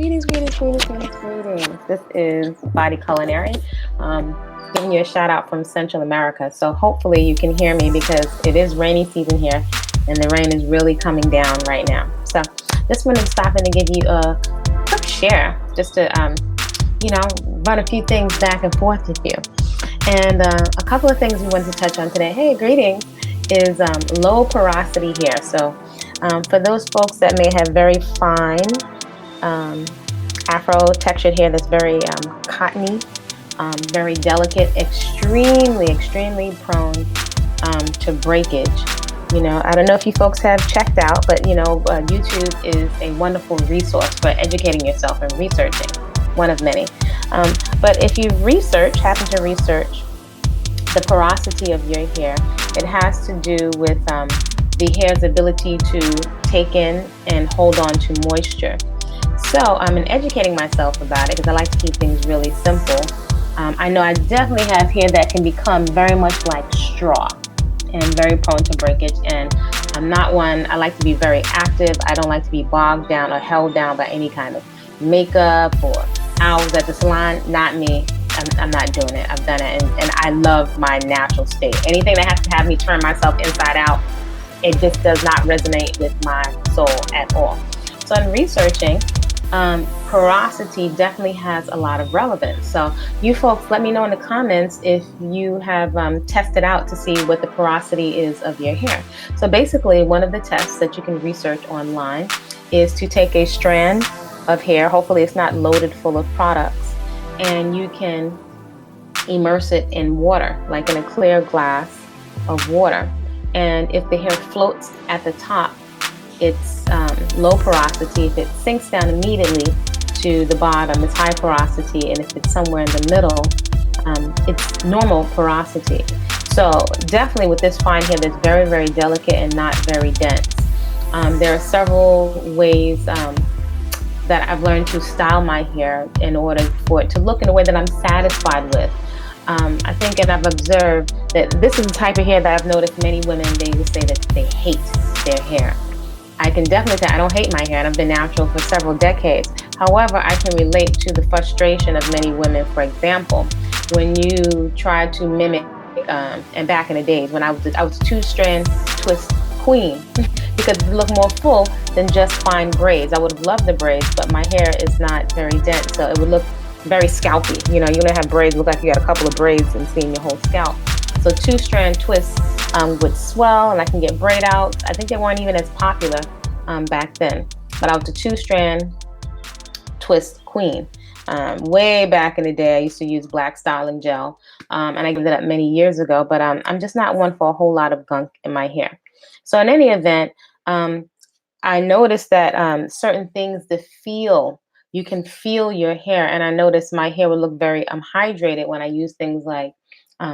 Greetings. This is Body-Culinary. Giving you a shout out from Central America. So hopefully you can hear me because it is rainy season here and the rain is really coming down right now. So just wanted to stop in to give you a quick share just to, run a few things back and forth with you. And a couple of things we wanted to touch on today. Hey, greetings, is low porosity hair. So for those folks that may have very fine afro textured hair that's very cottony, very delicate, extremely prone to breakage. I don't know if you folks have checked out, but YouTube is a wonderful resource for educating yourself and researching, one of many. But if you happen to research the porosity of your hair, it has to do with the hair's ability to take in and hold on to moisture. So I'm educating myself about it because I like to keep things really simple. I know I definitely have hair that can become very much like straw and very prone to breakage. And I'm not one, I like to be very active. I don't like to be bogged down or held down by any kind of makeup or hours at the salon. Not me. I'm not doing it. I've done it. And I love my natural state. Anything that has to have me turn myself inside out, it just does not resonate with my soul at all. So in researching, porosity definitely has a lot of relevance. So you folks, let me know in the comments if you have tested out to see what the porosity is of your hair. So basically, one of the tests that you can research online is to take a strand of hair, hopefully it's not loaded full of products, and you can immerse it in water, like in a clear glass of water. And if the hair floats at the top, it's low porosity. If it sinks down immediately to the bottom, it's high porosity. And if it's somewhere in the middle, it's normal porosity. So definitely with this fine hair that's very delicate and not very dense. There are several ways that I've learned to style my hair in order for it to look in a way that I'm satisfied with. I think, and I've observed that this is the type of hair that I've noticed many women, they will say that they hate their hair. I can definitely say I don't hate my hair, and I've been natural for several decades. However, I can relate to the frustration of many women. For example, when you try to mimic, and back in the days when I was a two-strand twist queen, because it looked more full than just fine braids. I would have loved the braids, but my hair is not very dense, so it would look very scalpy. You don't have braids, look like you got a couple of braids and seeing your whole scalp. So two-strand twists would swell, and I can get braid outs. I think they weren't even as popular back then, but I was a two-strand twist queen. Way back in the day, I used to use black styling gel, and I gave it up many years ago, but I'm just not one for a whole lot of gunk in my hair. So in any event, I noticed that certain things, you can feel your hair, and I noticed my hair would look very hydrated when I use things like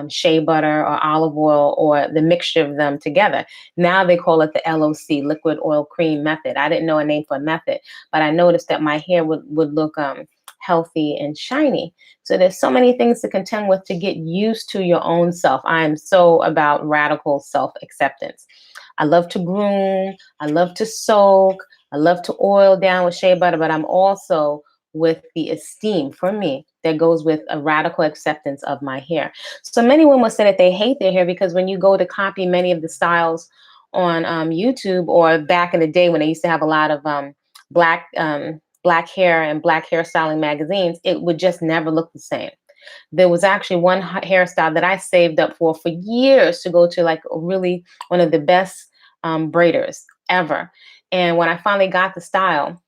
shea butter or olive oil or the mixture of them together. Now they call it the LOC, liquid oil cream method. I didn't know a name for a method, but I noticed that my hair would look healthy and shiny. So there's so many things to contend with to get used to your own self. I am so about radical self-acceptance. I love to groom, I love to soak, I love to oil down with shea butter, but I'm also with the esteem for me that goes with a radical acceptance of my hair. So many women will say that they hate their hair because when you go to copy many of the styles on YouTube, or back in the day when they used to have a lot of black hair and black hairstyling magazines, it would just never look the same. There was actually one hairstyle that I saved up for years to go to, like really one of the best braiders ever. And when I finally got the style,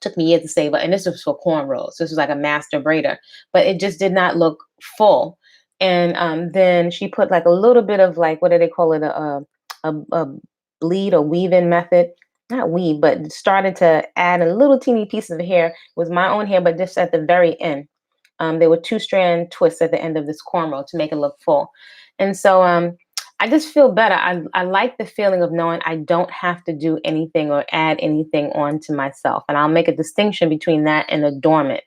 took me years to save up, and this was for cornrows. So this was like a master braider, but it just did not look full. And then she put like a little bit of, like, what do they call it? A bleed or weave-in method. Not weave, but started to add a little teeny piece of hair. It was my own hair, but just at the very end. There were two-strand twists at the end of this cornrow to make it look full. And so I just feel better. I like the feeling of knowing I don't have to do anything or add anything onto myself. And I'll make a distinction between that and adornment.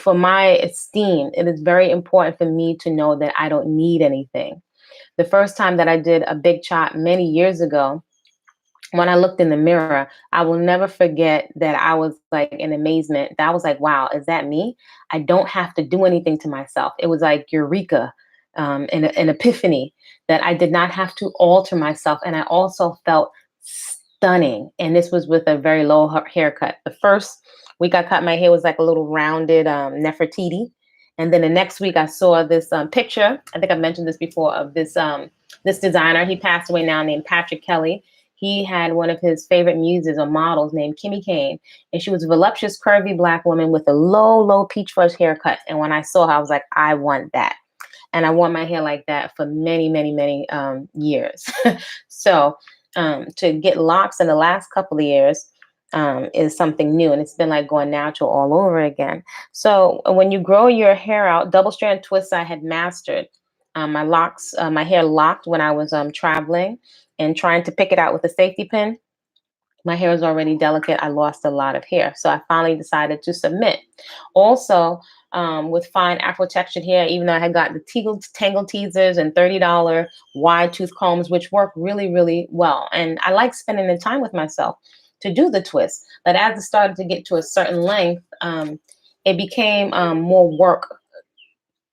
For my esteem, it is very important for me to know that I don't need anything. The first time that I did a big chop many years ago, when I looked in the mirror, I will never forget that I was like in amazement. That was like, wow, is that me? I don't have to do anything to myself. It was like eureka, an epiphany that I did not have to alter myself. And I also felt stunning. And this was with a very low haircut. The first week I cut my hair was like a little rounded Nefertiti. And then the next week I saw this picture. I think I mentioned this before of this designer. He passed away now, named Patrick Kelly. He had one of his favorite muses or models named Kimmy Kane, and she was a voluptuous, curvy black woman with a low peach fuzz haircut. And when I saw her, I was like, I want that. And I wore my hair like that for many years. So to get locks in the last couple of years is something new, and it's been like going natural all over again. So when you grow your hair out, double strand twists I had mastered. My locks, my hair locked when I was traveling and trying to pick it out with a safety pin. My hair was already delicate. I lost a lot of hair. So I finally decided to submit. Also, with fine Afro textured hair, even though I had got the tangle teasers and $30 wide tooth combs, which work really well. And I like spending the time with myself to do the twist. But as it started to get to a certain length, it became more work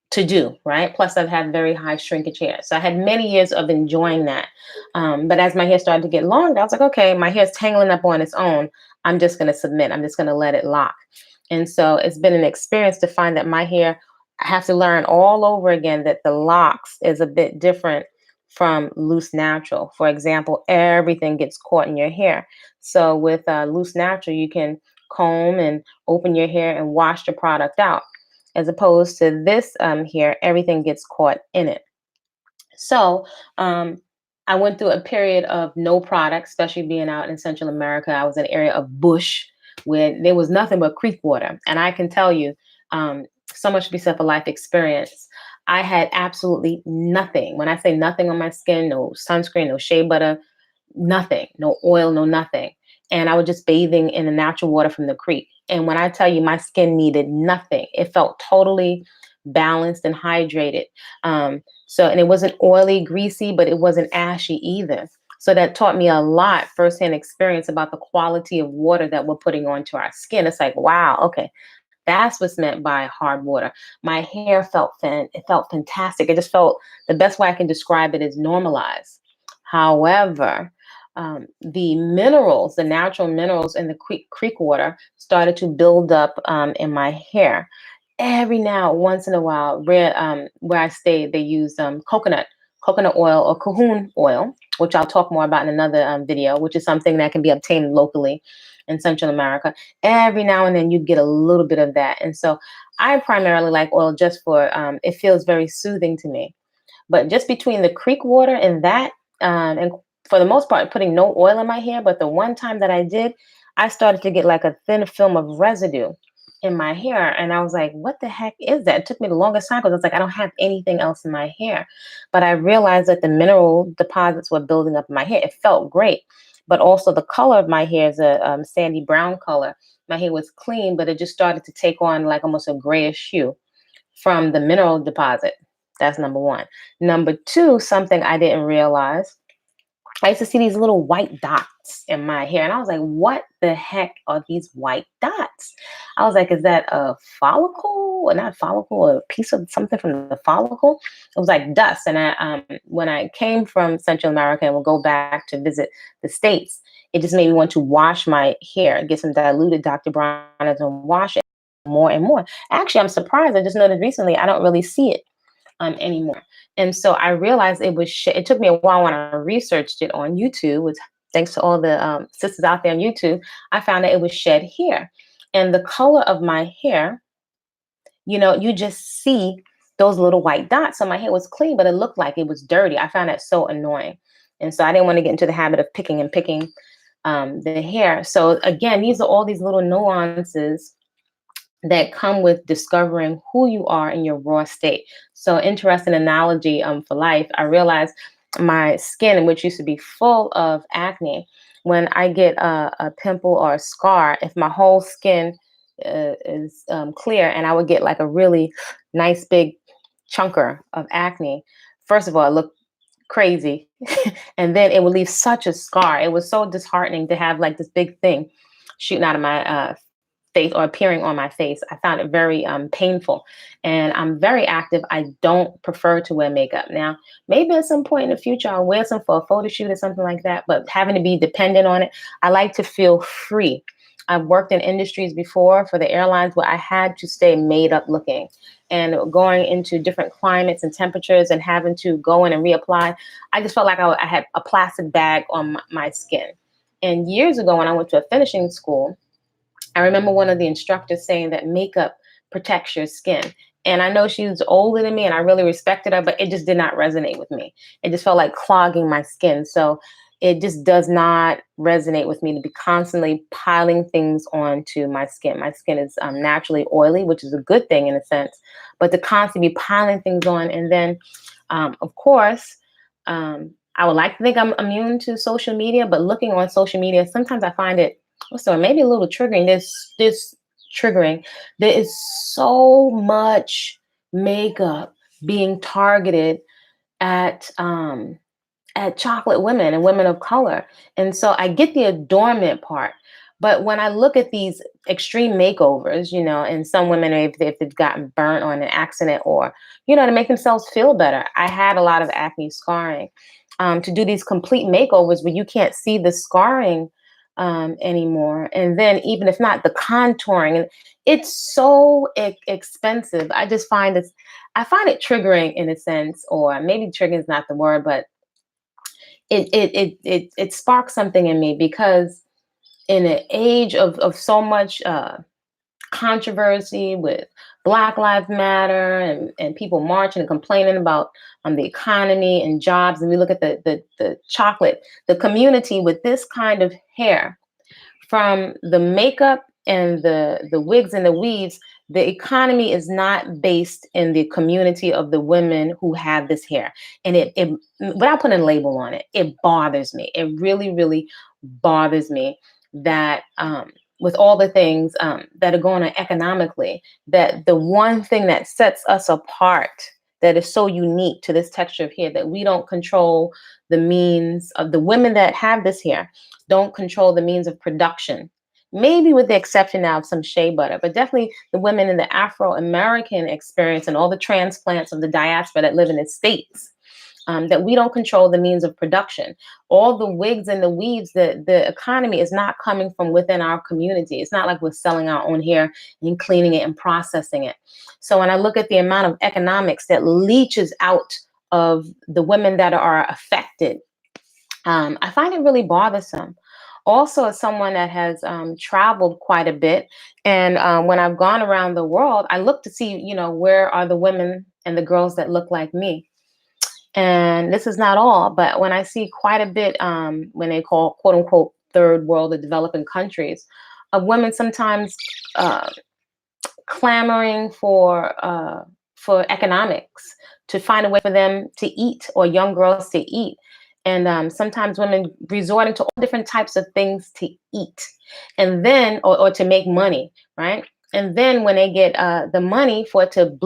to do, right? Plus, I've had very high shrinkage hair. So I had many years of enjoying that. But as my hair started to get longer, I was like, okay, my hair's tangling up on its own. I'm just going to submit. I'm just going to let it lock. And so it's been an experience to find that my hair, I have to learn all over again that the locks is a bit different from loose natural. For example, everything gets caught in your hair. So with loose natural, you can comb and open your hair and wash the product out, as opposed to this here, everything gets caught in it. So I went through a period of no product, especially being out in Central America. I was in an area of bush where there was nothing but creek water. And I can tell you, so much to be said for life experience. I had absolutely nothing. When I say nothing on my skin, no sunscreen, no shea butter, nothing, no oil, no nothing. And I was just bathing in the natural water from the creek. And when I tell you my skin needed nothing, it felt totally balanced and hydrated. And it wasn't oily, greasy, but it wasn't ashy either. So that taught me a lot, firsthand experience about the quality of water that we're putting onto our skin. It's like, wow, okay, that's what's meant by hard water. My hair it felt fantastic. It just felt, the best way I can describe it is normalized. However, the minerals, the natural minerals in the creek water started to build up in my hair. Every now, once in a while, where I stay, they use coconut oil or cahoon oil, which I'll talk more about in another video, which is something that can be obtained locally in Central America. Every now and then you get a little bit of that. And so I primarily like oil just for, it feels very soothing to me. But just between the creek water and that, and for the most part, putting no oil in my hair, but the one time that I did, I started to get like a thin film of residue in my hair. And I was like, what the heck is that? It took me the longest time because it's like, I don't have anything else in my hair. But I realized that the mineral deposits were building up in my hair. It felt great. But also the color of my hair is a sandy brown color. My hair was clean, but it just started to take on like almost a grayish hue from the mineral deposit. That's number one. Number two, something I didn't realize, I used to see these little white dots in my hair, and I was like, what the heck are these white dots? I was like, is that a follicle? Or not follicle, or a piece of something from the follicle? It was like dust. And when I came from Central America and would go back to visit the States, it just made me want to wash my hair, get some diluted Dr. Bronner's and wash it more and more. Actually, I'm surprised. I just noticed recently I don't really see it anymore. And so I realized it took me a while when I researched it on YouTube, with thanks to all the sisters out there on YouTube, I found that it was shed hair. And the color of my hair, you just see those little white dots. So my hair was clean, but it looked like it was dirty. I found that so annoying. And so I didn't want to get into the habit of picking the hair. So again, these are all these little nuances that come with discovering who you are in your raw state. So interesting analogy for life. I realized my skin, which used to be full of acne, when I get a pimple or a scar, if my whole skin is clear and I would get like a really nice big chunker of acne, first of all, it looked crazy. And then it would leave such a scar. It was so disheartening to have like this big thing shooting out of my face or appearing on my face. I found it very painful. And I'm very active. I don't prefer to wear makeup. Now, maybe at some point in the future, I'll wear some for a photo shoot or something like that. But having to be dependent on it, I like to feel free. I've worked in industries before for the airlines where I had to stay made up looking, and going into different climates and temperatures and having to go in and reapply. I just felt like I had a plastic bag on my skin. And years ago, when I went to a finishing school, I remember one of the instructors saying that makeup protects your skin. And I know she was older than me and I really respected her, but it just did not resonate with me. It just felt like clogging my skin. So it just does not resonate with me to be constantly piling things onto my skin. My skin is naturally oily, which is a good thing in a sense, but to constantly be piling things on. And then, of course, I would like to think I'm immune to social media, but looking on social media, sometimes I find it, so maybe a little triggering. This triggering. There is so much makeup being targeted at chocolate women and women of color. And so I get the adornment part. But when I look at these extreme makeovers, and some women, if they've gotten burnt on an accident or, to make themselves feel better. I had a lot of acne scarring. To do these complete makeovers where you can't see the scarring anymore. And then even if not, the contouring, and it's so expensive. I find it triggering in a sense, or maybe triggering is not the word, but it sparks something in me because in an age of so much controversy with Black Lives Matter and people marching and complaining about the economy and jobs, and we look at the chocolate, the community with this kind of hair, from the makeup and the wigs and the weaves, the economy is not based in the community of the women who have this hair. And it without putting a label on it, it bothers me. It really, really bothers me that with all the things that are going on economically, that the one thing that sets us apart, that is so unique to this texture of hair, that we don't control the means of the women that have this hair, don't control the means of production. Maybe with the exception now of some shea butter, but definitely the women in the Afro-American experience and all the transplants of the diaspora that live in the States, that we don't control the means of production. All the wigs and the weaves, the economy is not coming from within our community. It's not like we're selling our own hair and cleaning it and processing it. So when I look at the amount of economics that leaches out of the women that are affected, I find it really bothersome. Also, as someone that has traveled quite a bit, and when I've gone around the world, I look to see, where are the women and the girls that look like me. And this is not all, but when I see quite a bit, when they call quote unquote third world or developing countries, of women sometimes clamoring for economics, to find a way for them to eat, or young girls to eat. And sometimes women resorting to all different types of things to eat, and then, or to make money, right? And then when they get the money for it to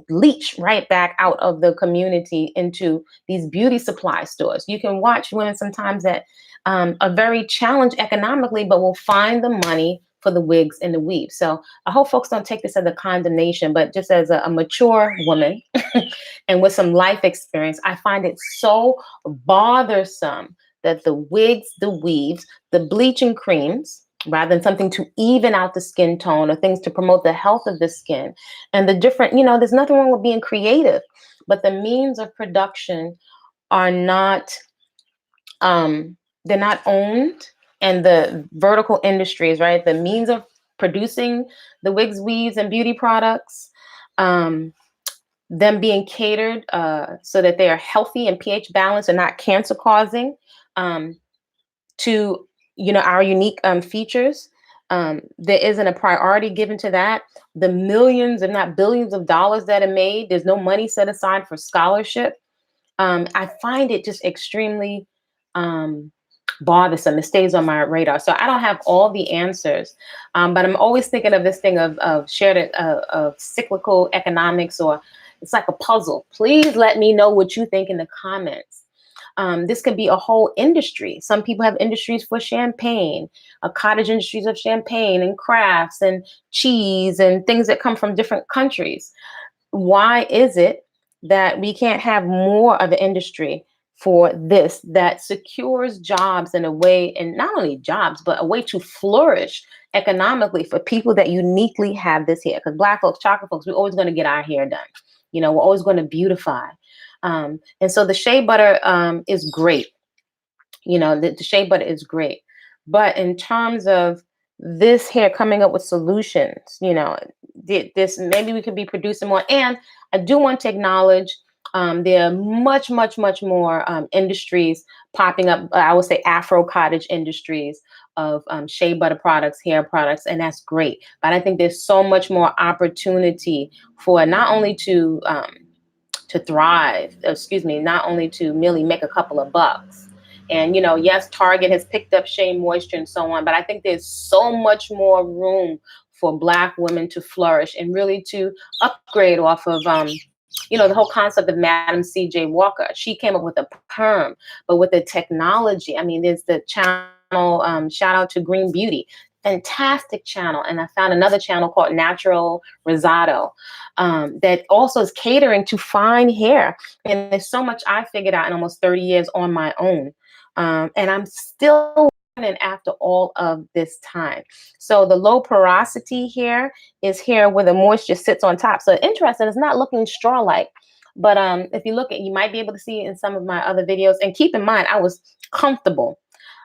leach right back out of the community into these beauty supply stores. You can watch women sometimes that are very challenged economically, but will find the money for the wigs and the weaves. So I hope folks don't take this as a condemnation, but just as a mature woman and with some life experience, I find it so bothersome that the wigs, the weaves, the bleaching creams, rather than something to even out the skin tone or things to promote the health of the skin, and the different, there's nothing wrong with being creative, but the means of production are not, they're not owned. And the vertical industries, right? The means of producing the wigs, weaves, and beauty products, them being catered so that they are healthy and pH balanced and not cancer causing, to our unique features. There isn't a priority given to that. The millions, if not billions of dollars that are made, there's no money set aside for scholarship. I find it just extremely bothersome. It stays on my radar. So I don't have all the answers, but I'm always thinking of this thing of shared of cyclical economics, or it's like a puzzle. Please let me know what you think in the comments. This could be a whole industry. Some people have industries for champagne, cottage industries of champagne and crafts and cheese and things that come from different countries. Why is it that we can't have more of an industry for this that secures jobs in a way, and not only jobs, but a way to flourish economically for people that uniquely have this hair? Because Black folks, chocolate folks, we're always going to get our hair done. We're always going to beautify. And so the shea butter is great. The shea butter is great. But in terms of this hair coming up with solutions, this maybe we could be producing more. And I do want to acknowledge there are much, much, much more industries popping up. I would say Afro cottage industries of shea butter products, hair products, and that's great. But I think there's so much more opportunity for not only to thrive, not only to merely make a couple of bucks. And, yes, Target has picked up Shea Moisture and so on, but I think there's so much more room for Black women to flourish and really to upgrade off of, the whole concept of Madam C.J. Walker. She came up with a perm, but with the technology. I mean, there's the channel, shout out to Green Beauty. Fantastic channel. And I found another channel called Natural Risotto that also is catering to fine hair. And there's so much I figured out in almost 30 years on my own. And I'm still learning after all of this time. So the low porosity hair is hair where the moisture sits on top. So interesting, it's not looking straw-like. But if you look at, you might be able to see it in some of my other videos. And keep in mind, I was comfortable.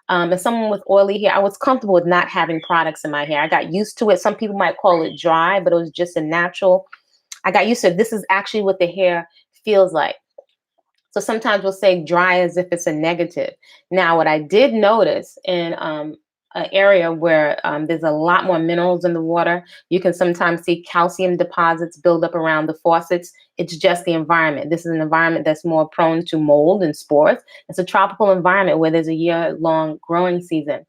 As someone with oily hair, I was comfortable with not having products in my hair. I got used to it. Some people might call it dry, but it was just a natural. I got used to it. This is actually what the hair feels like. So sometimes we'll say dry as if it's a negative. Now, what I did notice in an area where there's a lot more minerals in the water, you can sometimes see calcium deposits build up around the faucets. It's just the environment. This is an environment that's more prone to mold and spores. It's a tropical environment where there's a year-long growing season.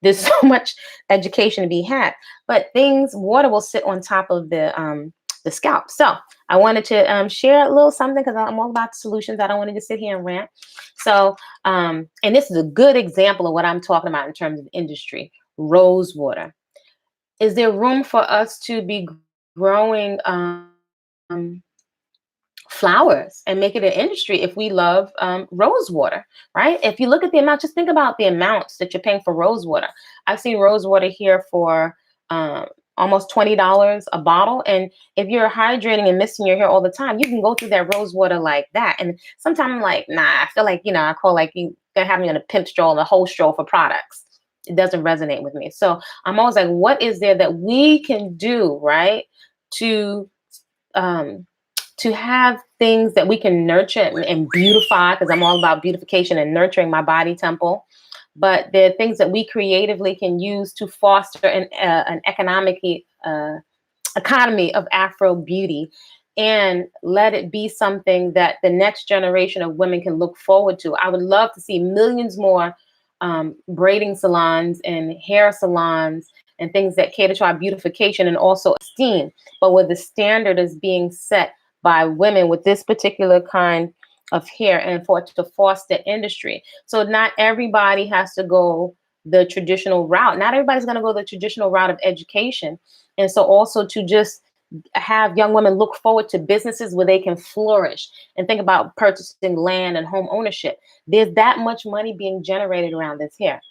There's so much education to be had, but water will sit on top of the scalp. So I wanted to share a little something because I'm all about solutions. I don't want to just sit here and rant. So, and this is a good example of what I'm talking about in terms of industry. Rose water. Is there room for us to be growing flowers and make it an industry if we love rose water, right? If you look at the amount, just think about the amounts that you're paying for rose water. I've seen rose water here for almost $20 a bottle. And if you're hydrating and missing your hair all the time, you can go through that rose water like that. And sometimes I'm like, nah, I feel like, I call like you gonna have me on a pimp stroll, a whole stroll for products. It doesn't resonate with me. So I'm always like, what is there that we can do, right? To have things that we can nurture and beautify, because I'm all about beautification and nurturing my body temple. But there are things that we creatively can use to foster an economy of Afro beauty, and let it be something that the next generation of women can look forward to. I would love to see millions more braiding salons and hair salons and things that cater to our beautification and also esteem, but where the standard is being set by women with this particular kind of hair, and for it to foster industry. So not everybody has to go the traditional route. Not everybody's going to go the traditional route of education. And so also to just have young women look forward to businesses where they can flourish and think about purchasing land and home ownership. There's that much money being generated around this hair.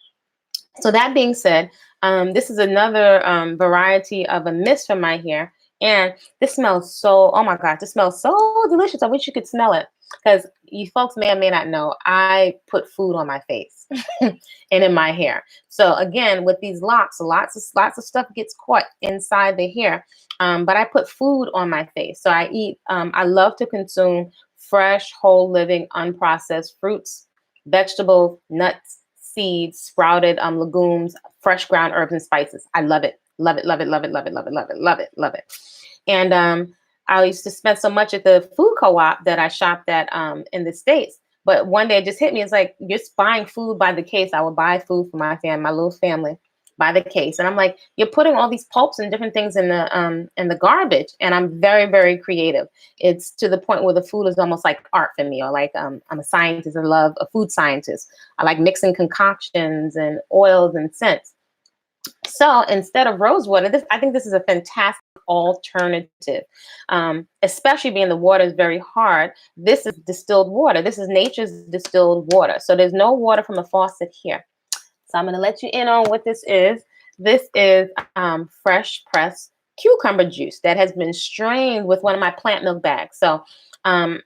So that being said, this is another variety of a mist for my hair. And this smells so, oh my God, this smells so delicious. I wish you could smell it. Because you folks may or may not know, I put food on my face and in my hair. So again, with these locs, lots of stuff gets caught inside the hair. But I put food on my face. So I eat, I love to consume fresh, whole living, unprocessed fruits, vegetables, nuts, seeds, sprouted legumes, fresh ground herbs and spices. I love it. Love it, love it, love it, love it, love it, love it, love it, love it. And I used to spend so much at the food co-op that I shopped at in the States. But one day it just hit me. It's like, you're buying food by the case. I would buy food for my family, my little family. by the case. And I'm like, you're putting all these pulps and different things in the garbage. And I'm very, very creative. It's to the point where the food is almost like art for me, or like I'm a scientist. I love a food scientist. I like mixing concoctions and oils and scents. So instead of rose water, I think this is a fantastic alternative, especially being the water is very hard. This is distilled water. This is nature's distilled water. So there's no water from a faucet here. So I'm going to let you in on what this is. This is fresh pressed cucumber juice that has been strained with one of my plant milk bags. So um,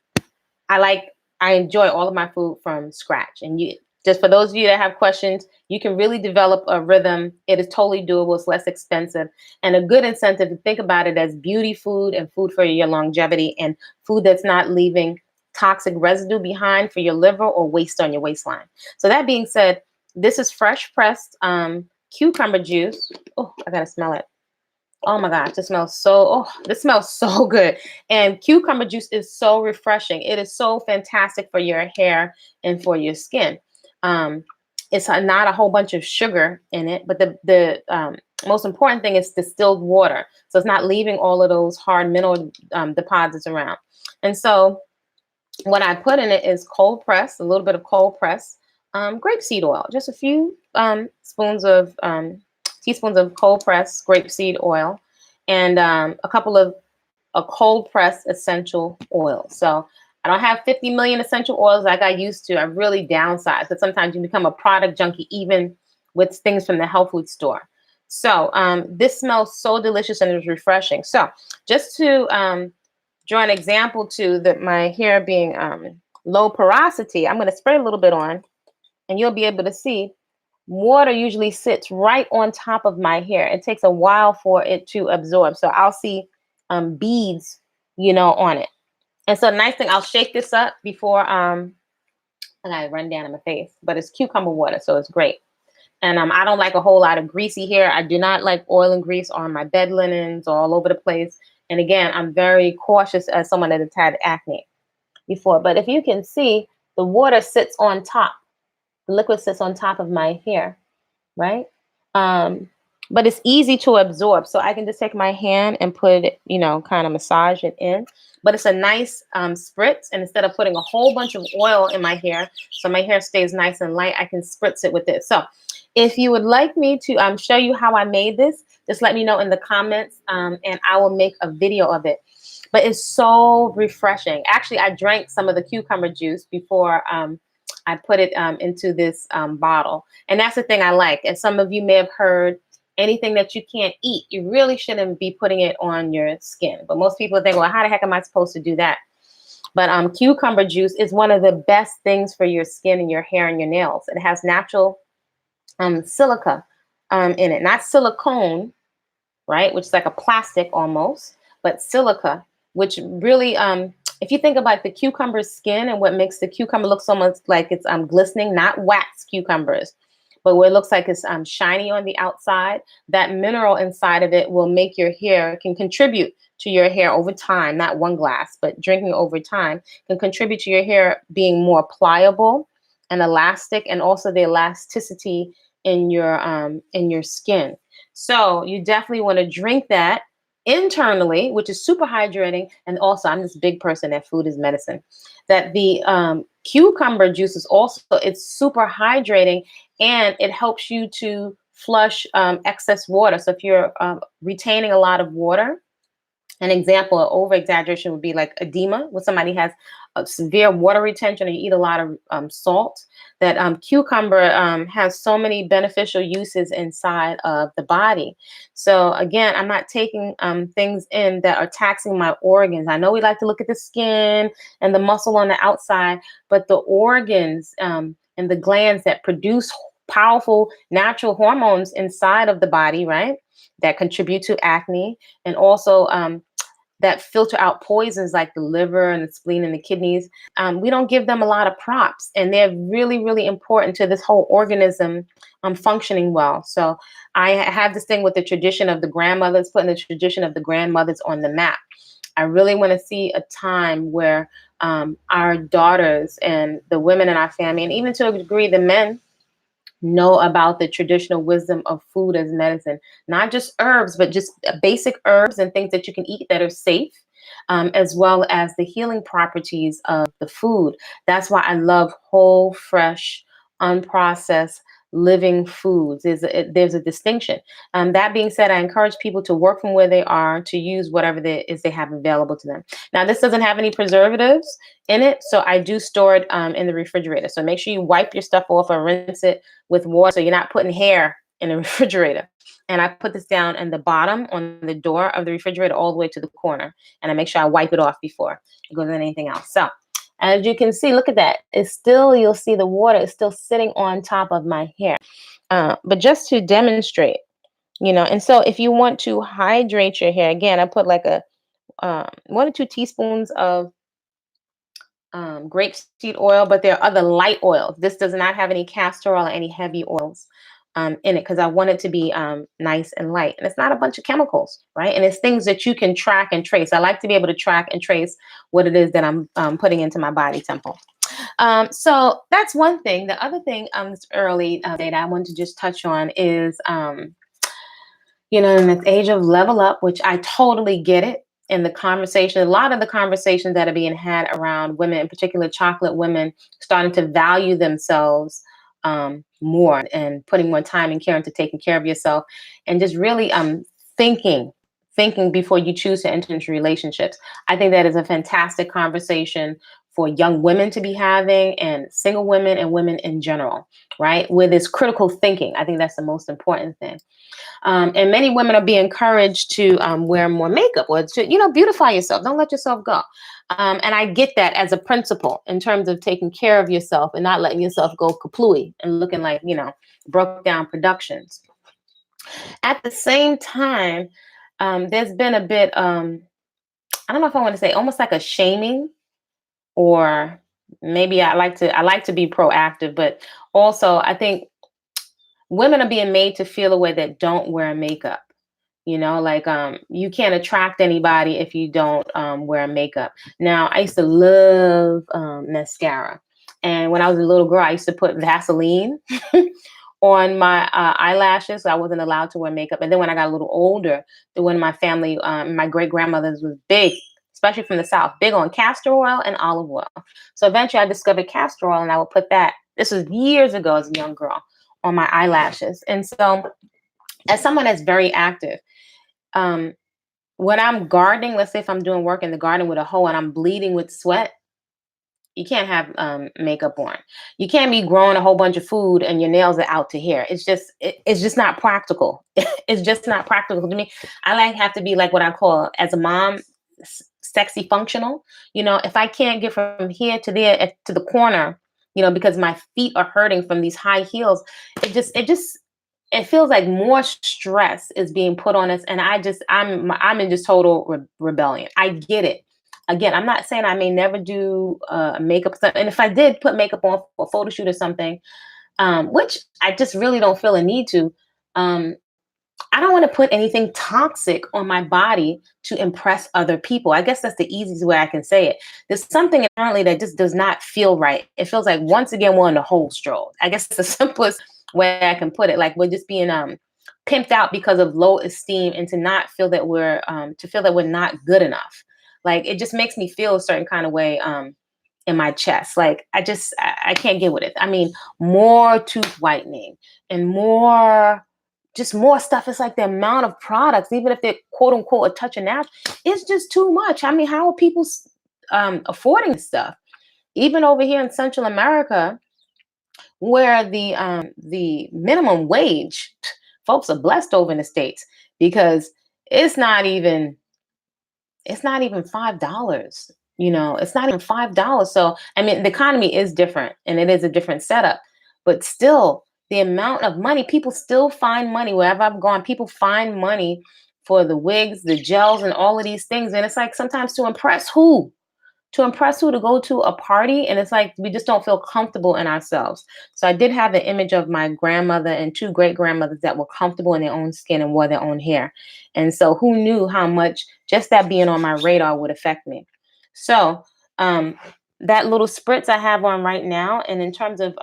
I enjoy all of my food from scratch. And you, just for those of you that have questions, you can really develop a rhythm. It is totally doable. It's less expensive, and a good incentive to think about it as beauty food and food for your longevity, and food that's not leaving toxic residue behind for your liver or waste on your waistline. So that being said, this is fresh pressed cucumber juice. Oh, I gotta smell it. Oh my gosh, this smells so good. And cucumber juice is so refreshing. It is so fantastic for your hair and for your skin. It's not a whole bunch of sugar in it, but the most important thing is distilled water. So it's not leaving all of those hard mineral deposits around. And so what I put in it is cold press, a little bit of cold press grapeseed oil, just a few teaspoons of cold pressed grapeseed oil, and a couple of a cold pressed essential oil. So I don't have 50 million essential oils like I used to. I really downsized, but sometimes you become a product junkie even with things from the health food store. So this smells so delicious and it's refreshing. So just to draw an example to my hair being low porosity, I'm going to spray a little bit on, and you'll be able to see water usually sits right on top of my hair. It takes a while for it to absorb. So I'll see beads, on it. And so the nice thing, I'll shake this up before I gotta run down in my face, but it's cucumber water, so it's great. And I don't like a whole lot of greasy hair. I do not like oil and grease on my bed linens or all over the place. And again, I'm very cautious as someone that has had acne before. But if you can see, the water sits on top. The liquid sits on top of my hair, right? But it's easy to absorb. So I can just take my hand and put it, kind of massage it in. But it's a nice spritz. And instead of putting a whole bunch of oil in my hair, so my hair stays nice and light, I can spritz it with this. So if you would like me to show you how I made this, just let me know in the comments, and I will make a video of it. But it's so refreshing. Actually, I drank some of the cucumber juice before I put it into this bottle. And that's the thing I like. And some of you may have heard, anything that you can't eat, you really shouldn't be putting it on your skin. But most people think, well, how the heck am I supposed to do that? But cucumber juice is one of the best things for your skin and your hair and your nails. It has natural silica in it, not silicone, right? Which is like a plastic almost, but silica, which really, if you think about the cucumber skin and what makes the cucumber look so much like it's glistening, not wax cucumbers, but where it looks like it's shiny on the outside, that mineral inside of it will make your hair, can contribute to your hair over time, not one glass, but drinking over time can contribute to your hair being more pliable and elastic, and also the elasticity in your skin. So you definitely want to drink that internally, which is super hydrating. And also, I'm this big person that food is medicine. That the cucumber juice is also, it's super hydrating, and it helps you to flush excess water. So if you're retaining a lot of water, an example of over exaggeration would be like edema, when somebody has a severe water retention or you eat a lot of salt. That cucumber has so many beneficial uses inside of the body. So again, I'm not taking things in that are taxing my organs. I know we like to look at the skin and the muscle on the outside, but the organs and the glands that produce powerful natural hormones inside of the body, right, that contribute to acne, and also that filter out poisons like the liver and the spleen and the kidneys. We don't give them a lot of props, and they're really, really important to this whole organism functioning well. So I have this thing with the tradition of the grandmothers, putting the tradition of the grandmothers on the map. I really want to see a time where our daughters and the women in our family, and even to a degree the men, know about the traditional wisdom of food as medicine, not just herbs, but just basic herbs and things that you can eat that are safe, as well as the healing properties of the food. That's why I love whole, fresh, unprocessed, living foods. There's a distinction. That being said, I encourage people to work from where they are to use whatever they have available to them. Now, this doesn't have any preservatives in it, so I do store it in the refrigerator. So make sure you wipe your stuff off or rinse it with water so you're not putting hair in the refrigerator. And I put this down in the bottom on the door of the refrigerator all the way to the corner. And I make sure I wipe it off before it goes in anything else. So as you can see, look at that. It's still, you'll see the water is still sitting on top of my hair. But just to demonstrate, and so if you want to hydrate your hair, again, I put like a 1 or 2 teaspoons of grapeseed oil, but there are other light oils. This does not have any castor oil or any heavy oils in it because I want it to be nice and light. And it's not a bunch of chemicals, right? And it's things that you can track and trace. I like to be able to track and trace what it is that I'm putting into my body temple. So that's one thing. The other thing this early data I want to just touch on is, in this age of level up, which I totally get it. In the conversation, a lot of the conversations that are being had around women, in particular chocolate women, starting to value themselves more and putting more time and care into taking care of yourself, and just really thinking before you choose to enter into relationships. I think that is a fantastic conversation for young women to be having, and single women and women in general, right? With this critical thinking, I think that's the most important thing. And many women are being encouraged to wear more makeup or to, beautify yourself. Don't let yourself go. And I get that as a principle in terms of taking care of yourself and not letting yourself go kaplooey and looking like, broke down productions. At the same time, there's been a bit, I don't know if I want to say almost like a shaming, or maybe I like to be proactive, but also I think women are being made to feel a way that don't wear makeup. Like you can't attract anybody if you don't wear makeup. Now, I used to love mascara. And when I was a little girl, I used to put Vaseline on my eyelashes. So I wasn't allowed to wear makeup. And then when I got a little older, when my family, my great grandmother's was big, especially from the South, big on castor oil and olive oil. So eventually I discovered castor oil and I would put that. This was years ago as a young girl, on my eyelashes. And so as someone that's very active, when I'm gardening, let's say if I'm doing work in the garden with a hoe and I'm bleeding with sweat, you can't have makeup on. You can't be growing a whole bunch of food and your nails are out to here. It's just not practical. It's just not practical to me. I have to be like what I call, as a mom, sexy functional. If I can't get from here to there to the corner, because my feet are hurting from these high heels, it feels like more stress is being put on us, and I'm in just total rebellion. I get it. Again, I'm not saying I may never do makeup stuff, and if I did put makeup on for a photo shoot or something, which I just really don't feel a need to. I don't want to put anything toxic on my body to impress other people. I guess that's the easiest way I can say it. There's something apparently that just does not feel right. It feels like, once again, we're on the whole stroll. I guess it's the simplest way I can put it. Like, we're just being pimped out because of low esteem, and to not feel that we're not good enough. Like, it just makes me feel a certain kind of way in my chest. Like, I can't get with it. I mean, more tooth whitening and more stuff. It's like the amount of products, even if they're quote unquote a touch of natural, it's just too much. I mean, how are people affording this stuff? Even over here in Central America, where the minimum wage, folks are blessed over in the States, because it's not even $5. It's not even $5. So I mean, the economy is different and it is a different setup, but still, the amount of money, people still find money wherever I've gone. People find money for the wigs, the gels, and all of these things. And it's like, sometimes to impress who? To go to a party. And it's like, we just don't feel comfortable in ourselves. So I did have an image of my grandmother and 2 great grandmothers that were comfortable in their own skin and wore their own hair. And so who knew how much just that being on my radar would affect me? So that little spritz I have on right now, and in terms of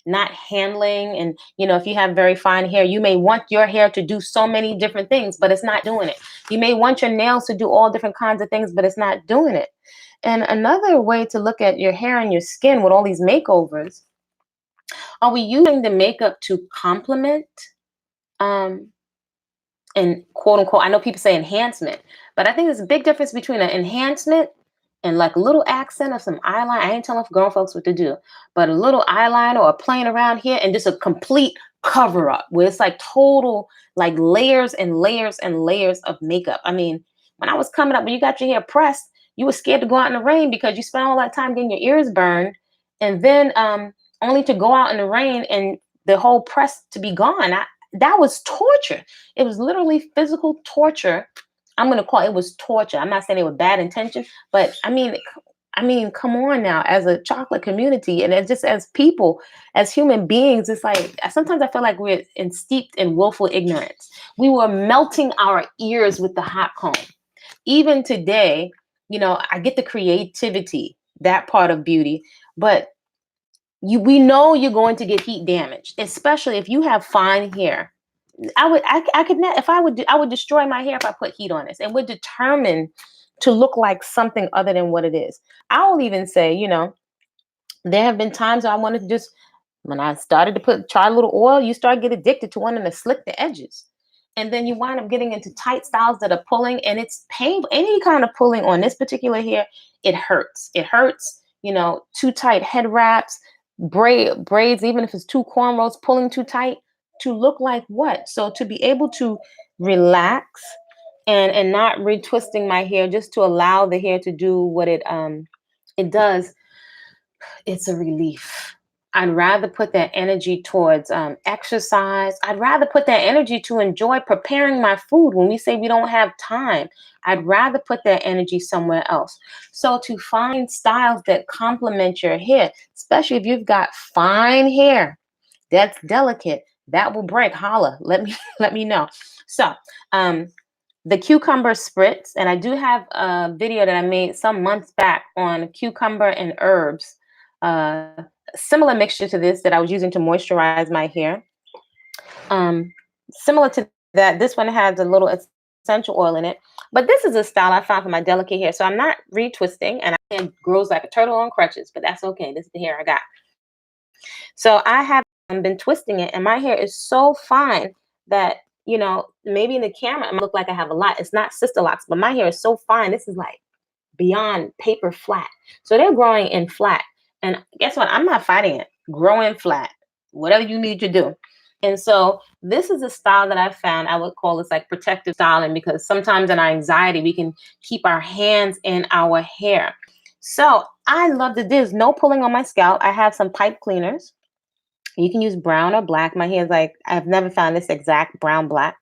not handling. And, if you have very fine hair, you may want your hair to do so many different things, but it's not doing it. You may want your nails to do all different kinds of things, but it's not doing it. And another way to look at your hair and your skin with all these makeovers, are we using the makeup to complement um, and quote unquote, I know people say enhancement, but I think there's a big difference between an enhancement and like a little accent of some eyeliner. I ain't telling grown folks what to do, but a little eyeliner or playing around here and just a complete cover up where it's like total, like layers and layers and layers of makeup. I mean, when I was coming up, when you got your hair pressed, you were scared to go out in the rain because you spent all that time getting your ears burned, and then only to go out in the rain and the whole press to be gone. That was torture. It was literally physical torture. I'm gonna call it was torture. I'm not saying it with bad intention, but I mean, come on now. As a chocolate community, and as people, as human beings, it's like sometimes I feel like we're steeped in willful ignorance. We were melting our ears with the hot comb. Even today, I get the creativity, that part of beauty, but we know you're going to get heat damage, especially if you have fine hair. I could not, if I would destroy my hair if I put heat on this, and we're determined to look like something other than what it is. I will even say, there have been times I wanted to just, when I started to try a little oil, you start get addicted to wanting to slick the edges. And then you wind up getting into tight styles that are pulling, and it's painful. Any kind of pulling on this particular hair, it hurts. It hurts, too tight head wraps, braids, even if it's two cornrows pulling too tight, to look like what? So to be able to relax and not retwisting my hair, just to allow the hair to do what it does, it's a relief. I'd rather put that energy towards exercise. I'd rather put that energy to enjoy preparing my food. When we say we don't have time, I'd rather put that energy somewhere else. So to find styles that complement your hair, especially if you've got fine hair that's delicate, that will break, holla. Let me let me know. So the cucumber spritz, and I do have a video that I made some months back on cucumber and herbs. Similar mixture to this that I was using to moisturize my hair. Similar to that, this one has a little essential oil in it. But this is a style I found for my delicate hair. So I'm not retwisting, and it grows like a turtle on crutches, but that's okay. This is the hair I got. So I have been twisting it, and my hair is so fine that, maybe in the camera, it might look like I have a lot. It's not sister locks, but my hair is so fine. This is like beyond paper flat. So they're growing in flat. And guess what? I'm not fighting it. Grow in flat, whatever you need to do. And so this is a style that I found. I would call this like protective styling, because sometimes in our anxiety, we can keep our hands in our hair. So I love that there's no pulling on my scalp. I have some pipe cleaners. You can use brown or black. My hair is like, I've never found this exact brown black,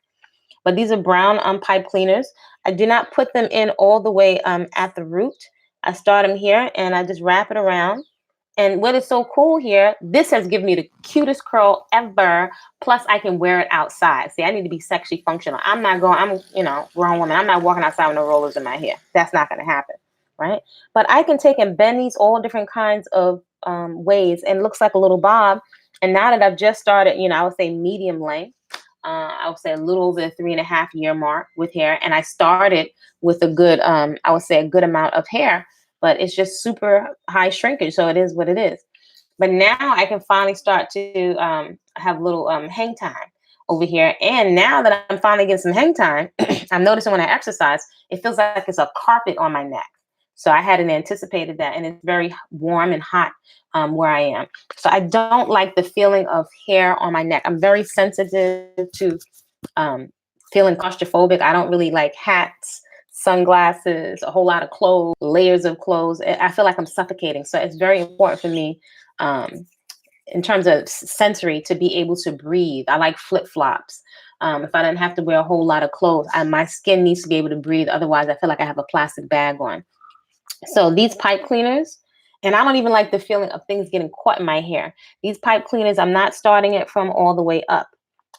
but these are brown pipe cleaners. I do not put them in all the way at the root. I start them here and I just wrap it around. And what is so cool here, this has given me the cutest curl ever. Plus I can wear it outside. See, I need to be sexually functional. I'm grown woman. I'm not walking outside with no rollers in my hair. That's not going to happen, right? But I can take and bend these all different kinds of ways, and it looks like a little bob. And now that I've just started, I would say medium length, I would say a little over the 3.5 year mark with hair. And I started with a good, I would say a good amount of hair, but it's just super high shrinkage. So it is what it is. But now I can finally start to have little hang time over here. And now that I'm finally getting some hang time, I'm noticing when I exercise, it feels like it's a carpet on my neck. So I hadn't anticipated that. And it's very warm and hot where I am. So I don't like the feeling of hair on my neck. I'm very sensitive to feeling claustrophobic. I don't really like hats, sunglasses, a whole lot of clothes, layers of clothes. I feel like I'm suffocating. So it's very important for me in terms of sensory to be able to breathe. I like flip-flops. If I didn't have to wear a whole lot of clothes, my skin needs to be able to breathe. Otherwise, I feel like I have a plastic bag on. So these pipe cleaners, and I don't even like the feeling of things getting caught in my hair. These pipe cleaners, I'm not starting it from all the way up.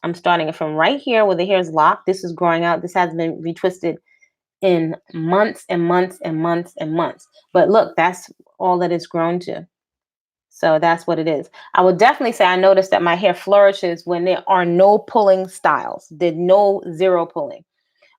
I'm starting it from right here where the hair is locked. This is growing out. This has been retwisted in months and months and months and months. But look, that's all that it's grown to. So that's what it is. I would definitely say I noticed that my hair flourishes when there are no pulling styles. Did no zero pulling.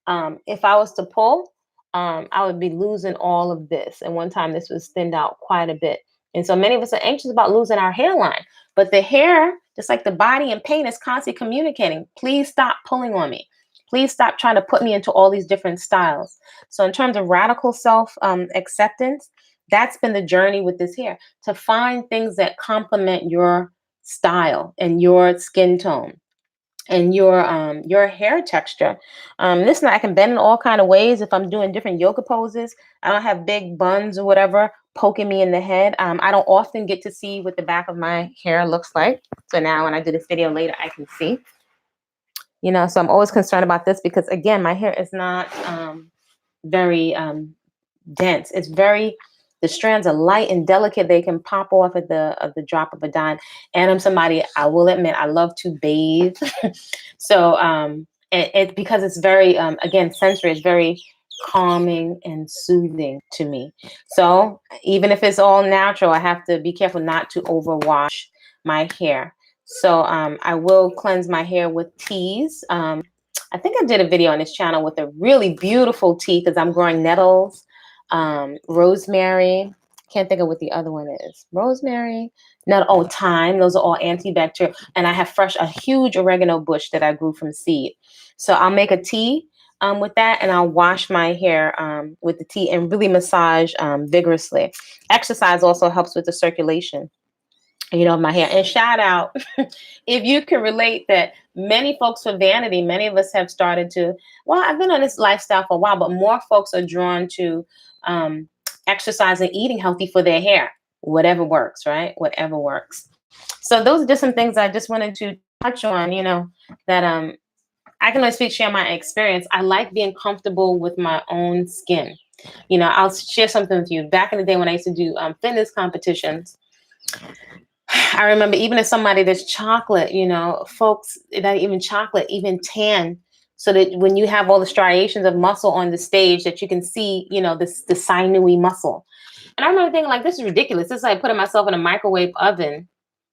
If I was to pull, I would be losing all of this. And one time this was thinned out quite a bit. And so many of us are anxious about losing our hairline. But the hair, just like the body and pain, is constantly communicating. Please stop pulling on me. Please stop trying to put me into all these different styles. So in terms of radical self acceptance, that's been the journey with this hair, to find things that complement your style and your skin tone and your hair texture. Listen, I can bend in all kind of ways if I'm doing different yoga poses. I don't have big buns or whatever poking me in the head. I don't often get to see what the back of my hair looks like. So now when I do this video later, I can see. So I'm always concerned about this because, again, my hair is not very dense. It's very, the strands are light and delicate. They can pop off at the drop of a dime. And I'm somebody, I will admit, I love to bathe. So it because it's very again, sensory, it's very calming and soothing to me. So even if it's all natural, I have to be careful not to overwash my hair. So I will cleanse my hair with teas. I think I did a video on this channel with a really beautiful tea because I'm growing nettles, rosemary. Can't think of what the other one is. Rosemary, thyme. Those are all antibacterial. And I have a huge oregano bush that I grew from seed. So I'll make a tea with that, and I'll wash my hair with the tea and really massage vigorously. Exercise also helps with the circulation, my hair. And shout out, if you can relate that many folks for vanity, many of us have started to, I've been on this lifestyle for a while, but more folks are drawn to exercise and eating healthy for their hair. Whatever works, right? Whatever works. So those are just some things I just wanted to touch on, that I can only share my experience. I like being comfortable with my own skin. I'll share something with you. Back in the day when I used to do fitness competitions, I remember, even as somebody that's chocolate, folks that even chocolate, even tan, so that when you have all the striations of muscle on the stage, that you can see, the sinewy muscle. And I remember thinking, like, this is ridiculous. This is like putting myself in a microwave oven,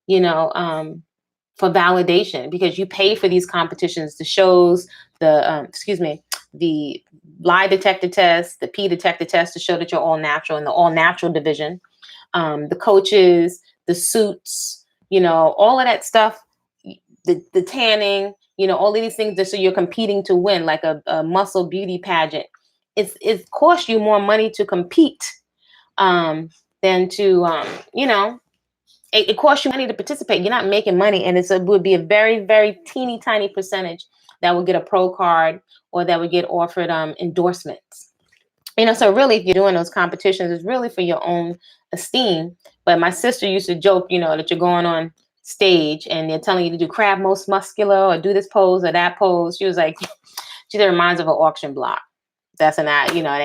for validation, because you pay for these competitions, the shows, the lie detector test, the P detector test, to show that you're all natural in the all natural division. The coaches, the suits, all of that stuff, the tanning, all of these things, just so you're competing to win, like a muscle beauty pageant. It costs you more money to compete than to, it costs you money to participate. You're not making money, and it would be a very, very teeny tiny percentage that would get a pro card or that would get offered endorsements. So really, if you're doing those competitions, it's really for your own esteem. But my sister used to joke, that you're going on stage and they're telling you to do crab most muscular or do this pose or that pose. She was like, she reminds of an auction block. That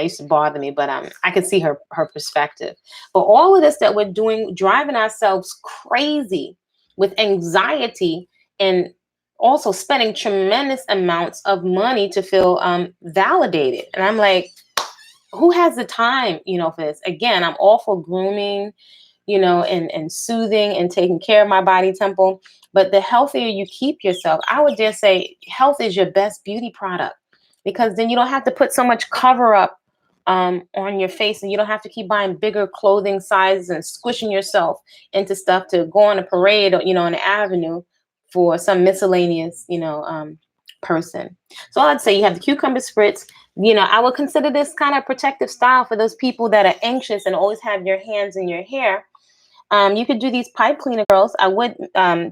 used to bother me, but I could see her perspective. But all of this that we're doing, driving ourselves crazy with anxiety, and also spending tremendous amounts of money to feel validated. And I'm like, who has the time, for this? Again, I'm all for grooming, and soothing and taking care of my body temple. But the healthier you keep yourself, I would dare say health is your best beauty product, because then you don't have to put so much cover up on your face, and you don't have to keep buying bigger clothing sizes and squishing yourself into stuff to go on a parade or, on the avenue for some miscellaneous, person. So I'd say you have the cucumber spritz. I would consider this kind of protective style for those people that are anxious and always have your hands in your hair. You could do these pipe cleaner curls. I would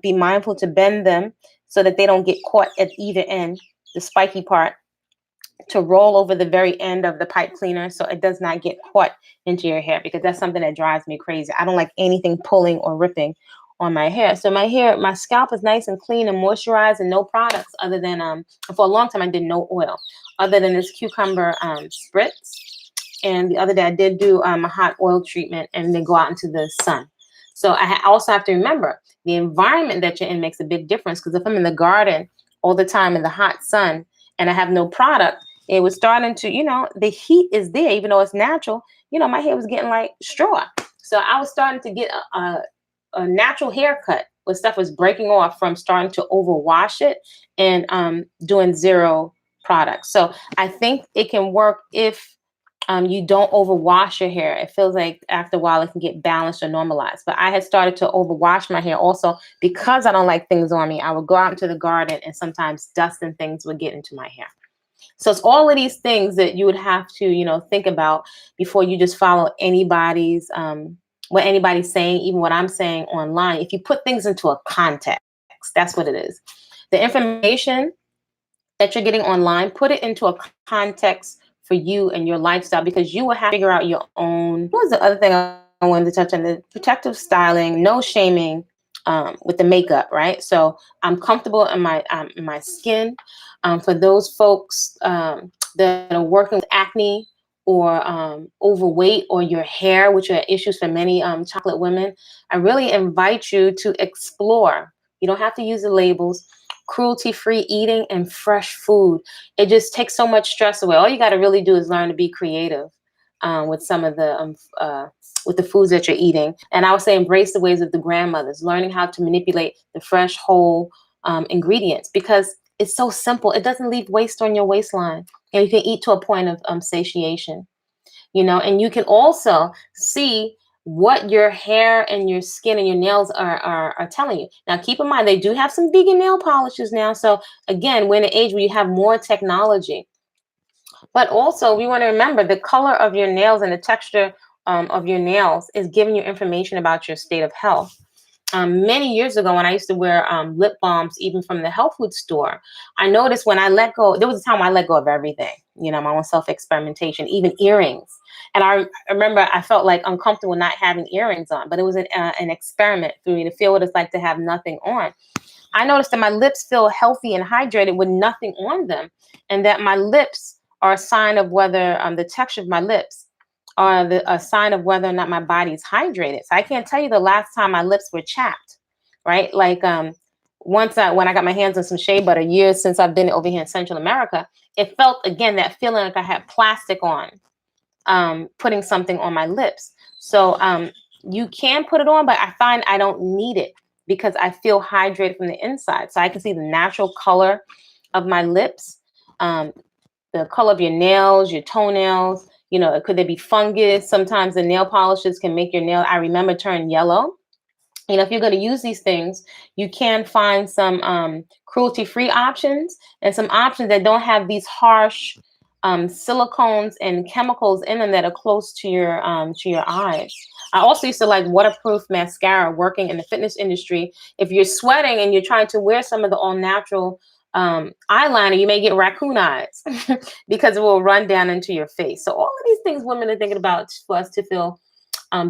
be mindful to bend them so that they don't get caught at either end, the spiky part, to roll over the very end of the pipe cleaner so it does not get caught into your hair, because that's something that drives me crazy. I don't like anything pulling or ripping on my hair. So my scalp is nice and clean and moisturized, and no products other than, for a long time I did no oil other than this cucumber spritz. And the other day I did do a hot oil treatment and then go out into the sun. So I also have to remember the environment that you're in makes a big difference, because if I'm in the garden all the time in the hot sun and I have no product, it was starting to, the heat is there, even though it's natural, my hair was getting like straw. So I was starting to get a natural haircut where stuff was breaking off from starting to overwash it and doing zero products. So I think it can work if you don't overwash your hair. It feels like after a while it can get balanced or normalized. But I had started to overwash my hair also because I don't like things on me. I would go out into the garden and sometimes dust and things would get into my hair. So it's all of these things that you would have to, think about before you just follow anybody's, what anybody's saying, even what I'm saying online. If you put things into a context, that's what it is. The information that you're getting online, put it into a context for you and your lifestyle, because you will have to figure out your own. What was the other thing I wanted to touch on? The protective styling, no shaming with the makeup, right? So I'm comfortable in my skin. For those folks that are working with acne or overweight or your hair, which are issues for many chocolate women, I really invite you to explore. You don't have to use the labels. Cruelty-free eating and fresh food. It just takes so much stress away. All you got to really do is learn to be creative with some of the with the foods that you're eating. And I would say embrace the ways of the grandmothers, learning how to manipulate the fresh, whole ingredients, because it's so simple. It doesn't leave waste on your waistline, and you can eat to a point of satiation. And you can also see what your hair and your skin and your nails are telling you. Now, keep in mind, they do have some vegan nail polishes now. So again, we're in an age where you have more technology. But also, we want to remember the color of your nails and the texture of your nails is giving you information about your state of health. Many years ago, when I used to wear lip balms, even from the health food store, I noticed when I let go, there was a time I let go of everything, my own self-experimentation, even earrings. And I remember I felt like uncomfortable not having earrings on, but it was an experiment for me to feel what it's like to have nothing on. I noticed that my lips feel healthy and hydrated with nothing on them, and that my lips are a sign of whether the texture of my lips are a sign of whether or not my body's hydrated. So I can't tell you the last time my lips were chapped, right? Like when I got my hands on some shea butter years since I've been over here in Central America, it felt again that feeling like I had plastic on, putting something on my lips. So you can put it on, but I find I don't need it because I feel hydrated from the inside. So I can see the natural color of my lips, the color of your nails, your toenails. Could there be fungus? Sometimes the nail polishes can make your nail, I remember, turn yellow. If you're going to use these things, you can find some cruelty-free options and some options that don't have these harsh silicones and chemicals in them that are close to your eyes. I also used to like waterproof mascara working in the fitness industry. If you're sweating and you're trying to wear some of the all-natural eyeliner, you may get raccoon eyes because it will run down into your face. So all of these things women are thinking about for us to feel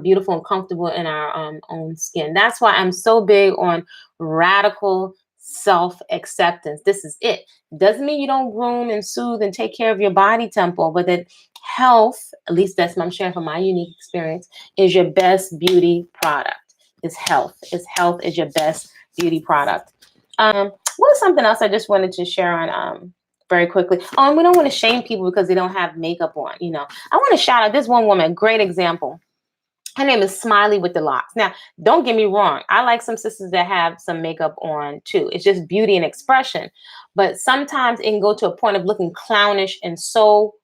beautiful and comfortable in our own skin. That's why I'm so big on radical self-acceptance. This is it. Doesn't mean you don't groom and soothe and take care of your body temple, but that health, at least that's what I'm sharing from my unique experience, is your best beauty product. Is health. Health is your best beauty product. What is something else I just wanted to share on very quickly? Oh, and we don't want to shame people because they don't have makeup on. I want to shout out this one woman, great example. Her name is Smiley with the Locs. Now, don't get me wrong. I like some sisters that have some makeup on too. It's just beauty and expression. But sometimes it can go to a point of looking clownish and so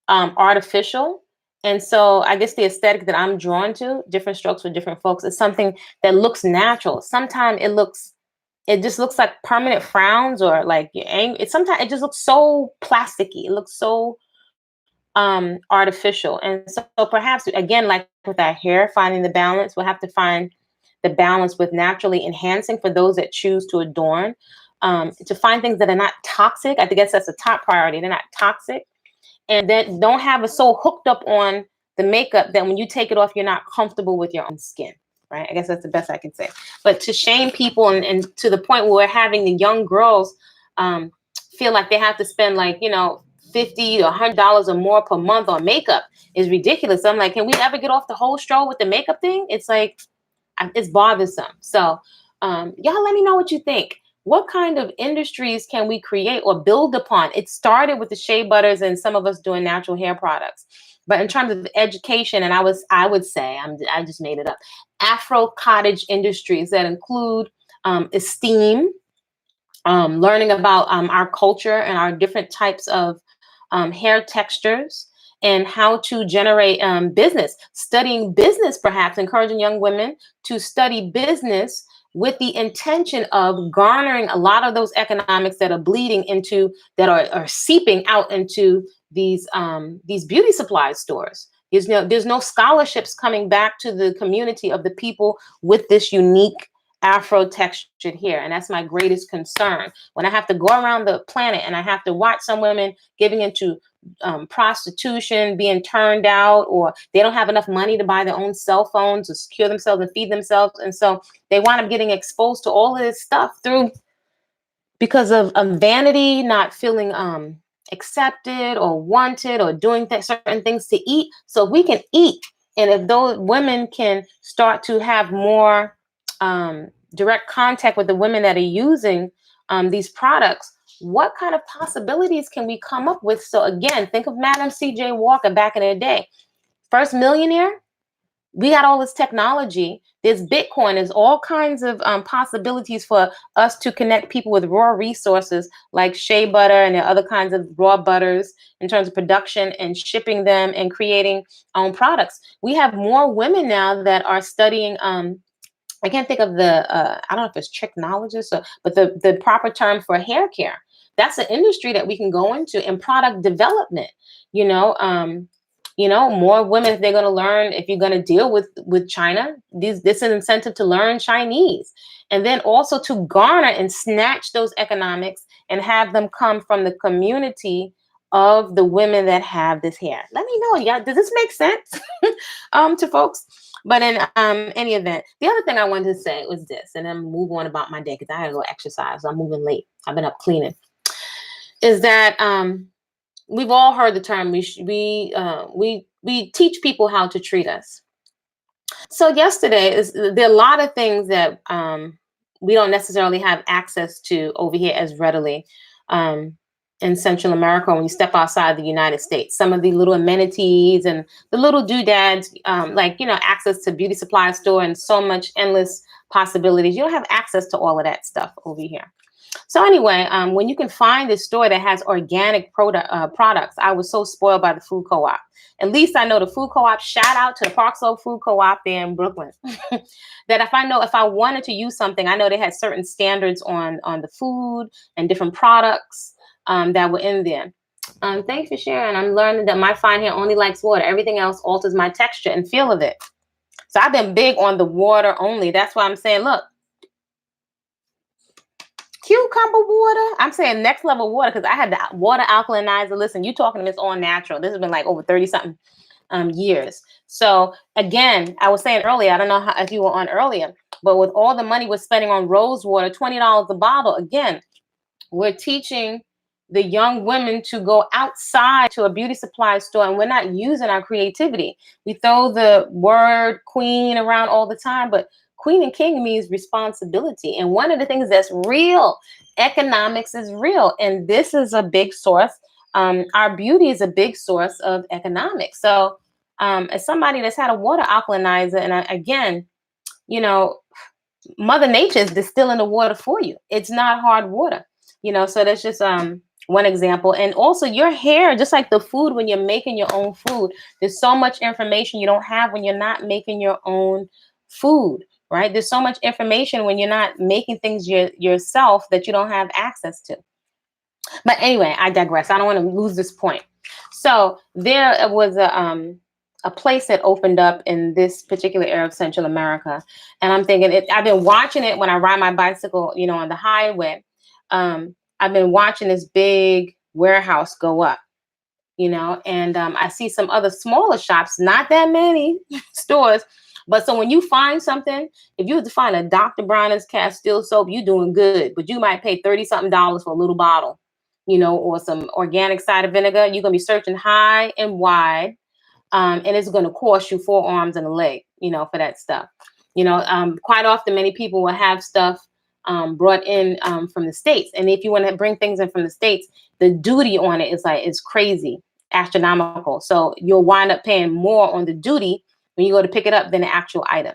artificial. And so I guess the aesthetic that I'm drawn to, different strokes for different folks, is something that looks natural. Sometimes it just looks like permanent frowns or like you're angry. Sometimes it just looks so plasticky. It looks so artificial. And so perhaps again, like with our hair, finding the balance, we'll have to find the balance with naturally enhancing for those that choose to adorn, to find things that are not toxic. I guess that's a top priority. They're not toxic and that don't have us so hooked up on the makeup that when you take it off, you're not comfortable with your own skin. Right? I guess that's the best I can say. But to shame people and to the point where we're having the young girls feel like they have to spend like, $50 to $100 or more per month on makeup is ridiculous. I'm like, can we ever get off the whole stroll with the makeup thing? It's like, it's bothersome. So y'all let me know what you think. What kind of industries can we create or build upon? It started with the shea butters and some of us doing natural hair products. But in terms of education, and I would say, I just made it up, Afro cottage industries that include esteem, learning about our culture and our different types of hair textures, and how to generate business, studying business, perhaps encouraging young women to study business with the intention of garnering a lot of those economics that are bleeding into, that are seeping out into these beauty supply stores. There's no scholarships coming back to the community of the people with this unique Afro textured hair. And that's my greatest concern. When I have to go around the planet and I have to watch some women giving into prostitution, being turned out, or they don't have enough money to buy their own cell phones to secure themselves and feed themselves. And so they wind up getting exposed to all of this stuff because of vanity, not feeling accepted or wanted, or doing certain things to eat. So we can eat. And if those women can start to have more direct contact with the women that are using these products, what kind of possibilities can we come up with? So again, think of Madam C.J. Walker back in the day. First millionaire, we got all this technology. There's Bitcoin. There's all kinds of possibilities for us to connect people with raw resources like shea butter and the other kinds of raw butters in terms of production and shipping them and creating products. We have more women now that are studying I can't think of I don't know if it's trichnologist, but the proper term for hair care. That's an industry that we can go into, in product development. More women, if they're going to learn, if you're going to deal with China, this is an incentive to learn Chinese, and then also to garner and snatch those economics and have them come from the community of the women that have this hair. Let me know, yeah, does this make sense to folks? But in any event, the other thing I wanted to say was this, and then move on about my day because I had to go exercise. So I'm moving late. I've been up cleaning. Is that we've all heard the term we teach people how to treat us. So yesterday there are a lot of things that we don't necessarily have access to over here as readily in Central America when you step outside the United States. Some of the little amenities and the little doodads, access to beauty supply store and so much endless possibilities. You don't have access to all of that stuff over here. So anyway, when you can find this store that has organic products, I was so spoiled by the food co-op. At least I know the food co-op. Shout out to the Park Slope Food Co-op there in Brooklyn. That if I wanted to use something, I know they had certain standards on the food and different products that were in there. Thanks for sharing. I'm learning that my fine hair only likes water. Everything else alters my texture and feel of it. So I've been big on the water only. That's why I'm saying, look, cucumber water. I'm saying next level water because I had the water alkalinizer. Listen, you talking to me, it's all natural. This has been like over 30 something years. So again, I was saying earlier, I don't know if you were on earlier, but with all the money we're spending on rose water, $20 a bottle, again, we're teaching the young women to go outside to a beauty supply store, and we're not using our creativity. We throw the word queen around all the time, but queen and king means responsibility. And one of the things that's real, economics is real. And this is a big source. Our beauty is a big source of economics. So as somebody that's had a water alkalinizer, and again, Mother Nature is distilling the water for you. It's not hard water, so that's just one example. And also your hair, just like the food, when you're making your own food, there's so much information you don't have when you're not making your own food, right? There's so much information when you're not making things yourself that you don't have access to. But anyway, I digress. I don't want to lose this point. So there was a place that opened up in this particular area of Central America. And I'm thinking, I've been watching it when I ride my bicycle, on the highway. I've been watching this big warehouse go up, and I see some other smaller shops, not that many stores. But so when you find something, if you were to find a Dr. Bronner's Castile soap, you're doing good. But you might pay $30-something for a little bottle, or some organic cider vinegar. You're going to be searching high and wide. And it's going to cost you 4 arms and a leg, for that stuff. Quite often, many people will have stuff brought in from the States. And if you want to bring things in from the States, the duty on it is crazy. astronomical. So you'll wind up paying more on the duty when you go to pick it up than the actual item.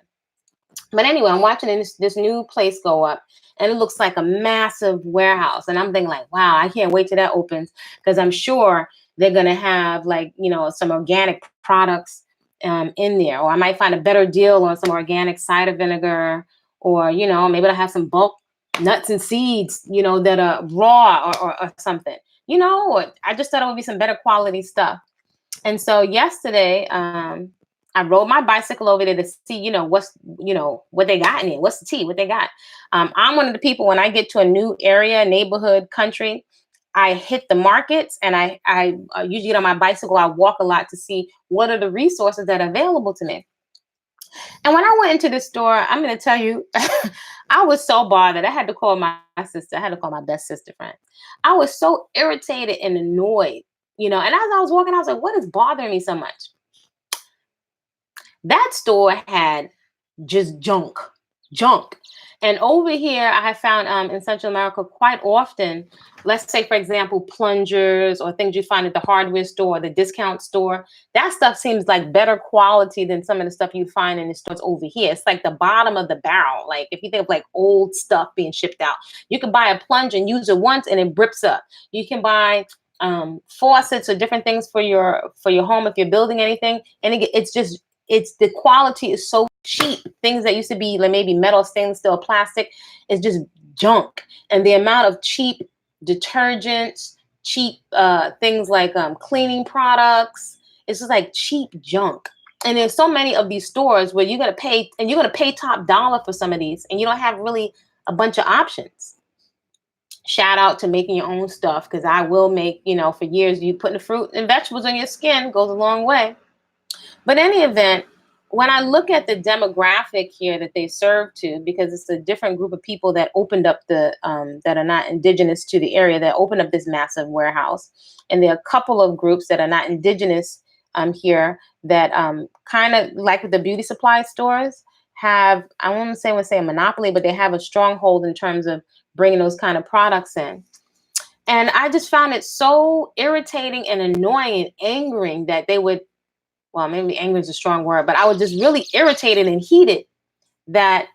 But anyway, I'm watching this new place go up, and it looks like a massive warehouse. And I'm thinking like, wow, I can't wait till that opens, because I'm sure they're gonna have like, some organic products in there, or I might find a better deal on some organic cider vinegar, or maybe I'll have some bulk nuts and seeds, that are raw, or something. Or I just thought it would be some better quality stuff. And so yesterday, I rode my bicycle over there to see, what they got in it. What's the tea? What they got? I'm one of the people, when I get to a new area, neighborhood, country, I hit the markets, and I usually get on my bicycle. I walk a lot to see what are the resources that are available to me. And when I went into the store, I'm going to tell you, I was so bothered. I had to call my sister. I had to call my best sister friend. I was so irritated and annoyed, and as I was walking, I was like, what is bothering me so much? That store had just junk. And over here, I have found in Central America quite often, let's say, for example, plungers or things you find at the hardware store, the discount store. That stuff seems like better quality than some of the stuff you find in the stores over here. It's like the bottom of the barrel. Like if you think of like old stuff being shipped out, you can buy a plunger and use it once and it rips up. You can buy faucets or different things for your home if you're building anything, and it's the quality is so cheap. Things that used to be like maybe metal, stainless steel, plastic, is just junk. And the amount of cheap detergents, cheap things like cleaning products, it's just like cheap junk. And there's so many of these stores where you're gonna pay top dollar for some of these, and you don't have really a bunch of options. Shout out to making your own stuff, because I will make, for years, you putting the fruit and vegetables on your skin goes a long way. But in any event, when I look at the demographic here that they serve to, because it's a different group of people that opened up that are not indigenous to the area, that opened up this massive warehouse. And there are a couple of groups that are not indigenous here that kind of like with the beauty supply stores have, I won't say a monopoly, but they have a stronghold in terms of bringing those kind of products in. And I just found it so irritating and annoying and angering that they would, well, maybe angry is a strong word, but I was just really irritated and heated that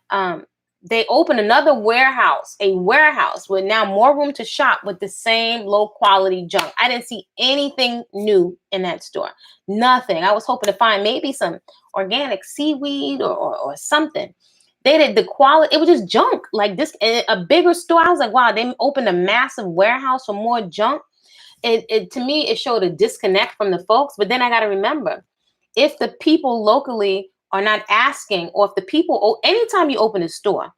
they opened another warehouse, a warehouse with now more room to shop with the same low quality junk. I didn't see anything new in that store. Nothing. I was hoping to find maybe some organic seaweed or something. They did the quality. It was just junk like this. A bigger store. I was like, wow, they opened a massive warehouse for more junk. It to me, it showed a disconnect from the folks. But then I got to remember, if the people locally are not asking, or if the people, anytime you open a store,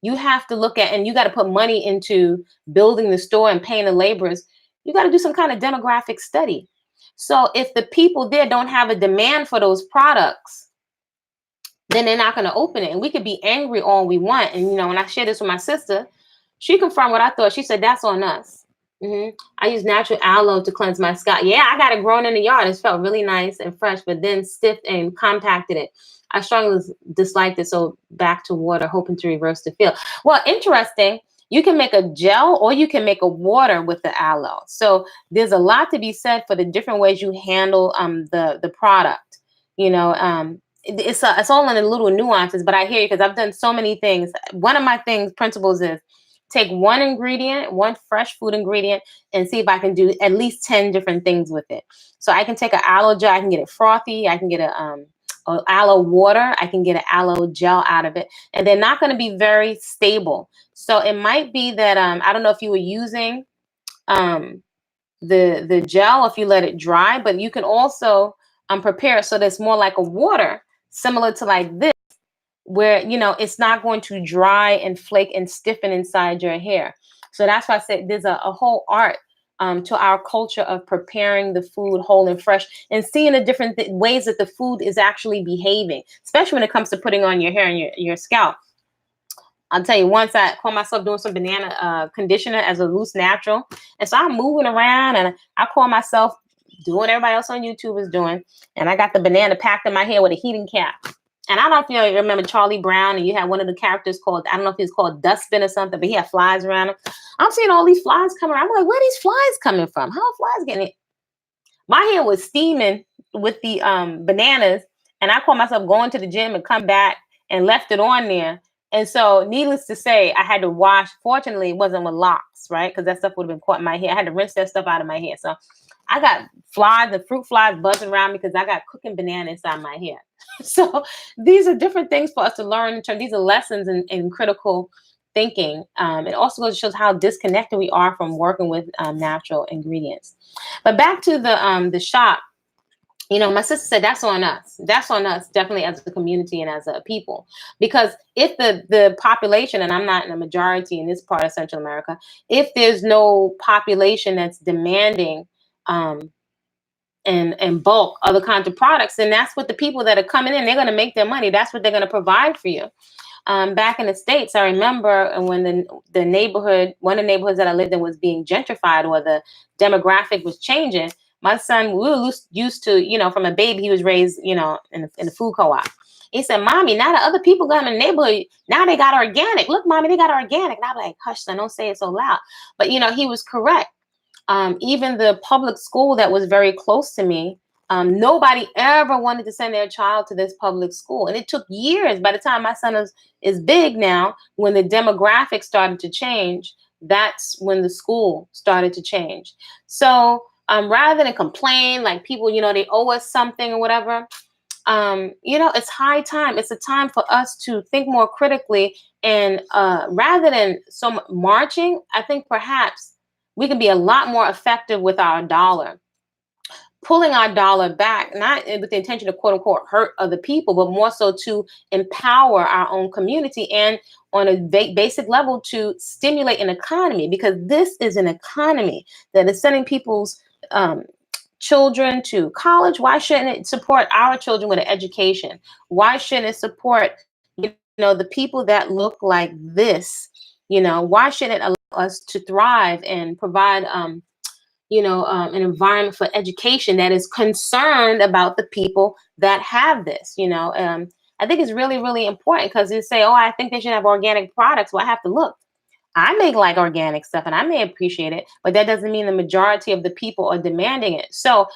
you have to look at, and you got to put money into building the store and paying the laborers, you got to do some kind of demographic study. So if the people there don't have a demand for those products, then they're not going to open it. And we could be angry all we want. And, when I shared this with my sister, she confirmed what I thought. She said, that's on us. I use natural aloe to cleanse my scalp. Yeah, I got it grown in the yard. It felt really nice and fresh, but then stiff and compacted it. I strongly disliked it, so back to water, hoping to reverse the feel. Well, interesting. You can make a gel or you can make a water with the aloe. So there's a lot to be said for the different ways you handle the product. It's all in the little nuances, but I hear you, because I've done so many things. One of my principles is take one ingredient, one fresh food ingredient, and see if I can do at least 10 different things with it. So I can take an aloe gel, I can get it frothy, I can get a aloe water, I can get an aloe gel out of it, and they're not going to be very stable. So it might be that I don't know if you were using the gel, if you let it dry, but you can also prepare it so that it's more like a water, similar to like this, where it's not going to dry and flake and stiffen inside your hair. So that's why I said there's a whole art to our culture of preparing the food whole and fresh, and seeing the different ways that the food is actually behaving, especially when it comes to putting on your hair and your scalp. I'll tell you, once I caught myself doing some banana conditioner as a loose natural, and so I'm moving around, and I call myself doing what everybody else on YouTube is doing, and I got the banana packed in my hair with a heating cap. And I don't know if you remember Charlie Brown, and you had one of the characters called, I don't know if he was called Dustbin or something, but he had flies around him. I'm seeing all these flies coming around. I'm like, where are these flies coming from? How are flies getting it? My hair was steaming with the bananas, and I caught myself going to the gym and come back and left it on there. And so, needless to say, I had to wash. Fortunately, it wasn't with Locs, right? Because that stuff would have been caught in my hair. I had to rinse that stuff out of my hair. So I got flies, the fruit flies buzzing around me because I got cooking banana inside my hair. So these are different things for us to learn in terms. These are lessons in critical thinking. It also shows how disconnected we are from working with natural ingredients. But back to the shop. You know, my sister said that's on us. That's on us, definitely, as a community and as a people. Because if the population, and I'm not in a majority in this part of Central America, if there's no population that's demanding um, and bulk other kinds of products, then that's what the people that are coming in, they're going to make their money. That's what they're going to provide for you. Back in the States, I remember when the neighborhood, one of the neighborhoods that I lived in was being gentrified, or the demographic was changing. My son, we were used to, you know, from a baby, he was raised, you know, in the food co-op. He said, "Mommy, now the other people got in the neighborhood, now they got organic. Look, Mommy, they got organic." And I'm like, "Hush, son, don't say it so loud." But, you know, he was correct. Even the public school that was very close to me, nobody ever wanted to send their child to this public school. And it took years. By the time my son is big now, when the demographics started to change, that's when the school started to change. So rather than complain like people, you know, they owe us something or whatever, you know, it's high time. It's a time for us to think more critically. And rather than marching, I think perhaps we can be a lot more effective with our dollar, pulling our dollar back, not with the intention to quote unquote hurt other people, but more so to empower our own community, and on a basic level to stimulate an economy, because this is an economy that is sending people's children to college. Why shouldn't it support our children with an education? Why shouldn't it support, you know, the people that look like this? You know, why shouldn't it allow us to thrive and provide you know, an environment for education that is concerned about the people that have this? You know, I think it's really, really important, because you say, "Oh, I think they should have organic products." Well, I have to look. I may like organic stuff and I may appreciate it, but that doesn't mean the majority of the people are demanding it. So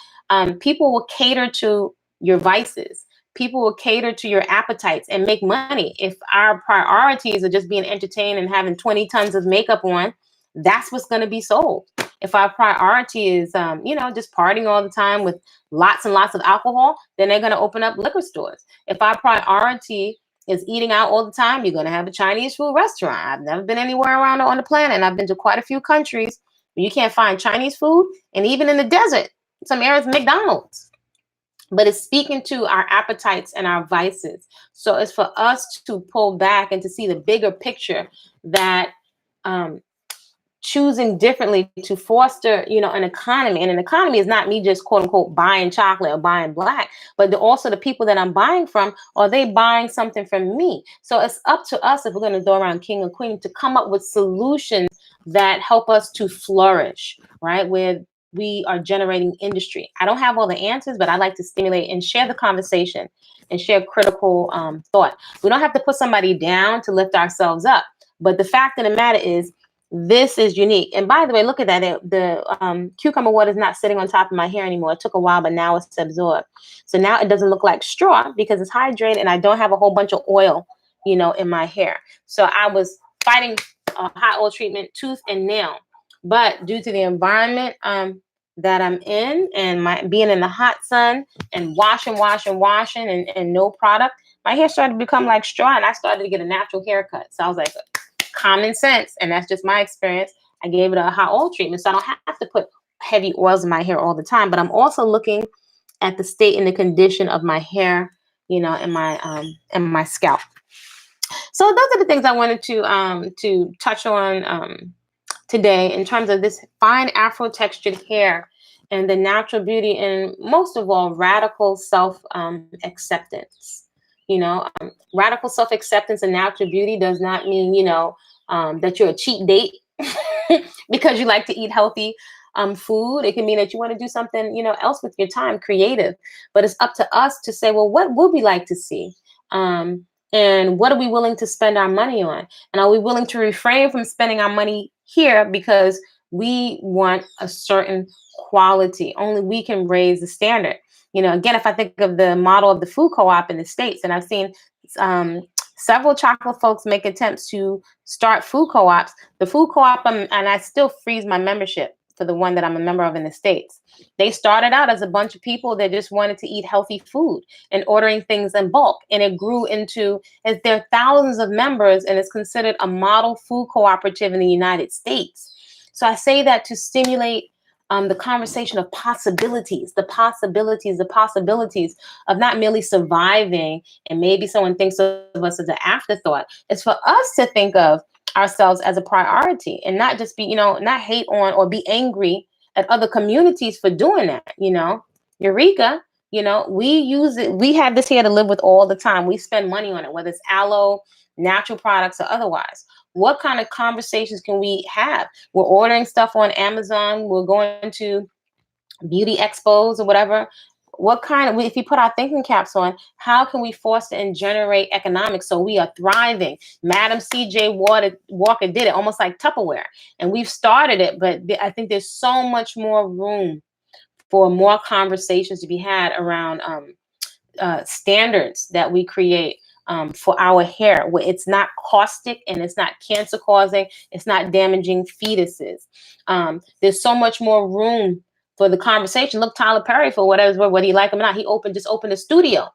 people will cater to your vices. People will cater to your appetites and make money. If our priorities are just being entertained and having 20 tons of makeup on, that's what's going to be sold. If our priority is, you know, just partying all the time with lots and lots of alcohol, then they're going to open up liquor stores. If our priority is eating out all the time, you're going to have a Chinese food restaurant. I've never been anywhere around on the planet, and I've been to quite a few countries where you can't find Chinese food, and even in the desert, some areas, McDonald's. But it's speaking to our appetites and our vices. So it's for us to pull back and to see the bigger picture, that choosing differently to foster, you know, an economy. And an economy is not me just quote unquote buying chocolate or buying black, but also the people that I'm buying from, are they buying something from me? So it's up to us, if we're going to go around king and queen, to come up with solutions that help us to flourish, right? Where we are generating industry. I don't have all the answers, but I like to stimulate and share the conversation and share critical thought. We don't have to put somebody down to lift ourselves up. But the fact of the matter is, this is unique. And by the way, look at that. The cucumber water is not sitting on top of my hair anymore. It took a while, but now it's absorbed. So now it doesn't look like straw because it's hydrated, and I don't have a whole bunch of oil, you know, in my hair. So I was fighting a hot oil treatment, tooth and nail. But due to the environment that I'm in, and my being in the hot sun and washing and no product, my hair started to become like straw, and I started to get a natural haircut. So I was like, common sense, and that's just my experience. I gave it a hot oil treatment, so I don't have to put heavy oils in my hair all the time. But I'm also looking at the state and the condition of my hair, you know, and my scalp. So those are the things I wanted to touch on today, in terms of this fine Afro textured hair and the natural beauty, and most of all, radical self acceptance. You know, radical self acceptance and natural beauty does not mean, you know, that you're a cheap date because you like to eat healthy food. It can mean that you want to do something, you know, else with your time, creative. But it's up to us to say, well, what would we like to see? And what are we willing to spend our money on? And are we willing to refrain from spending our money here because We want a certain quality. Only we can raise the standard. Again, if I think of the model of the food co-op in the States, and I've seen um, several chocolate folks make attempts to start food co-ops. The food co-op, and I still freeze my membership for the one that I'm a member of in the States. They started out as a bunch of people that just wanted to eat healthy food and ordering things in bulk. And it grew into, as there are thousands of members, and it's considered a model food cooperative in the United States. So I say that to stimulate the conversation of possibilities, the possibilities of not merely surviving, and maybe someone thinks of us as an afterthought. It's for us to think of ourselves as a priority and not just be, not hate on or be angry at other communities for doing that. Eureka, we use it. We have this here to live with all the time. We spend money on it, whether it's aloe, natural products, or otherwise. What kind of conversations can we have? We're ordering stuff on Amazon. We're going to beauty expos or whatever. What kind of, if you put our thinking caps on, how can we foster and generate economics so we are thriving? Madam C.J. Walker did it, almost like Tupperware. And we've started it, but I think there's so much more room for more conversations to be had around standards that we create for our hair, where it's not caustic and it's not cancer causing, it's not damaging fetuses. There's so much more room for the conversation. Look, Tyler Perry, for whatever, whether you like him or not, he just opened a studio.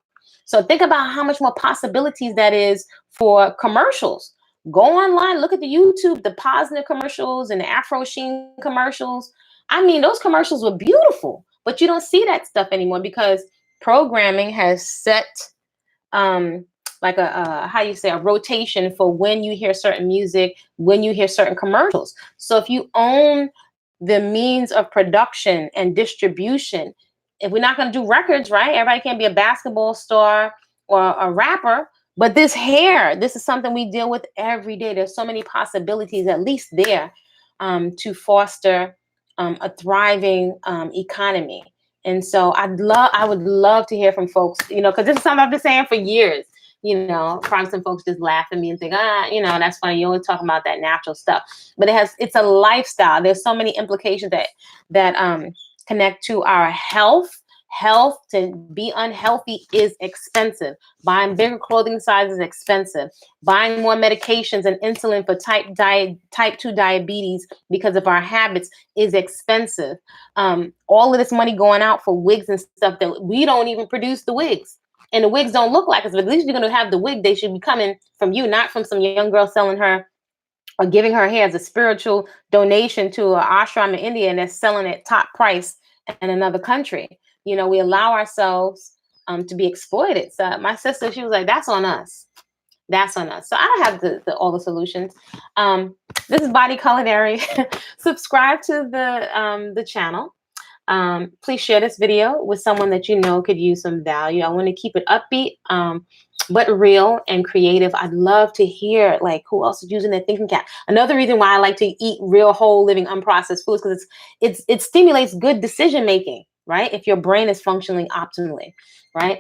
So think about how much more possibilities that is for commercials. Go online, look at the YouTube, the Posner commercials and the Afro Sheen commercials. I mean, those commercials were beautiful, but you don't see that stuff anymore because programming has set like a rotation for when you hear certain music, when you hear certain commercials. So if you own the means of production and distribution, if we're not going to do records, right? Everybody can't be a basketball star or a rapper, but this is something we deal with every day. There's so many possibilities, at least there, to foster a thriving economy. And so I would love to hear from folks, because this is something I've been saying for years. Probably some folks just laugh at me and think, that's funny. You always talk about that natural stuff, but it's a lifestyle. There's so many implications that connect to our health. Health, to be unhealthy is expensive. Buying bigger clothing sizes is expensive. Buying more medications and insulin for type 2 diabetes because of our habits is expensive. All of this money going out for wigs and stuff that we don't even produce the wigs. And the wigs don't look like us, but at least you're going to have the wig. They should be coming from you, not from some young girl selling her or giving her hair as a spiritual donation to an ashram in India and they're selling it top price in another country. We allow ourselves to be exploited. So my sister, she was like, that's on us. That's on us. So I don't have all the solutions. This is Body-Culinary. Subscribe to the channel. Please share this video with someone that could use some value. I want to keep it upbeat, but real and creative. I'd love to hear who else is using their thinking cap. Another reason why I like to eat real, whole, living, unprocessed foods, because it stimulates good decision making, right? If your brain is functioning optimally, right?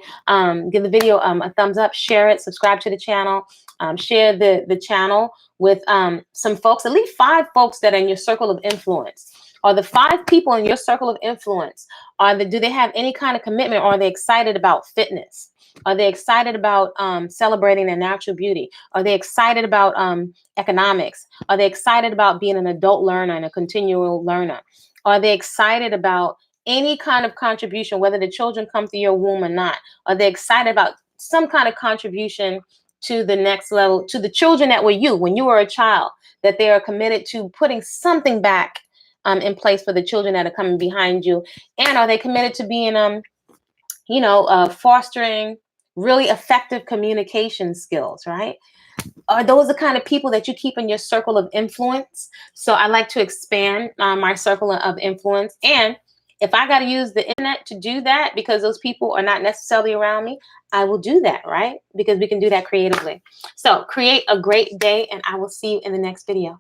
Give the video a thumbs up, share it, subscribe to the channel, share the channel with some folks, at least 5 folks that are in your circle of influence. Are the 5 people in your circle of influence, do they have any kind of commitment, or are they excited about fitness? Are they excited about celebrating their natural beauty? Are they excited about economics? Are they excited about being an adult learner and a continual learner? Are they excited about any kind of contribution, whether the children come through your womb or not? Are they excited about some kind of contribution to the next level, to the children that were when you were a child, that they are committed to putting something back in place for the children that are coming behind you? And are they committed to being, fostering really effective communication skills, right? Are those the kind of people that you keep in your circle of influence? So I like to expand my circle of influence. And if I got to use the internet to do that because those people are not necessarily around me, I will do that, right? Because we can do that creatively. So create a great day, and I will see you in the next video.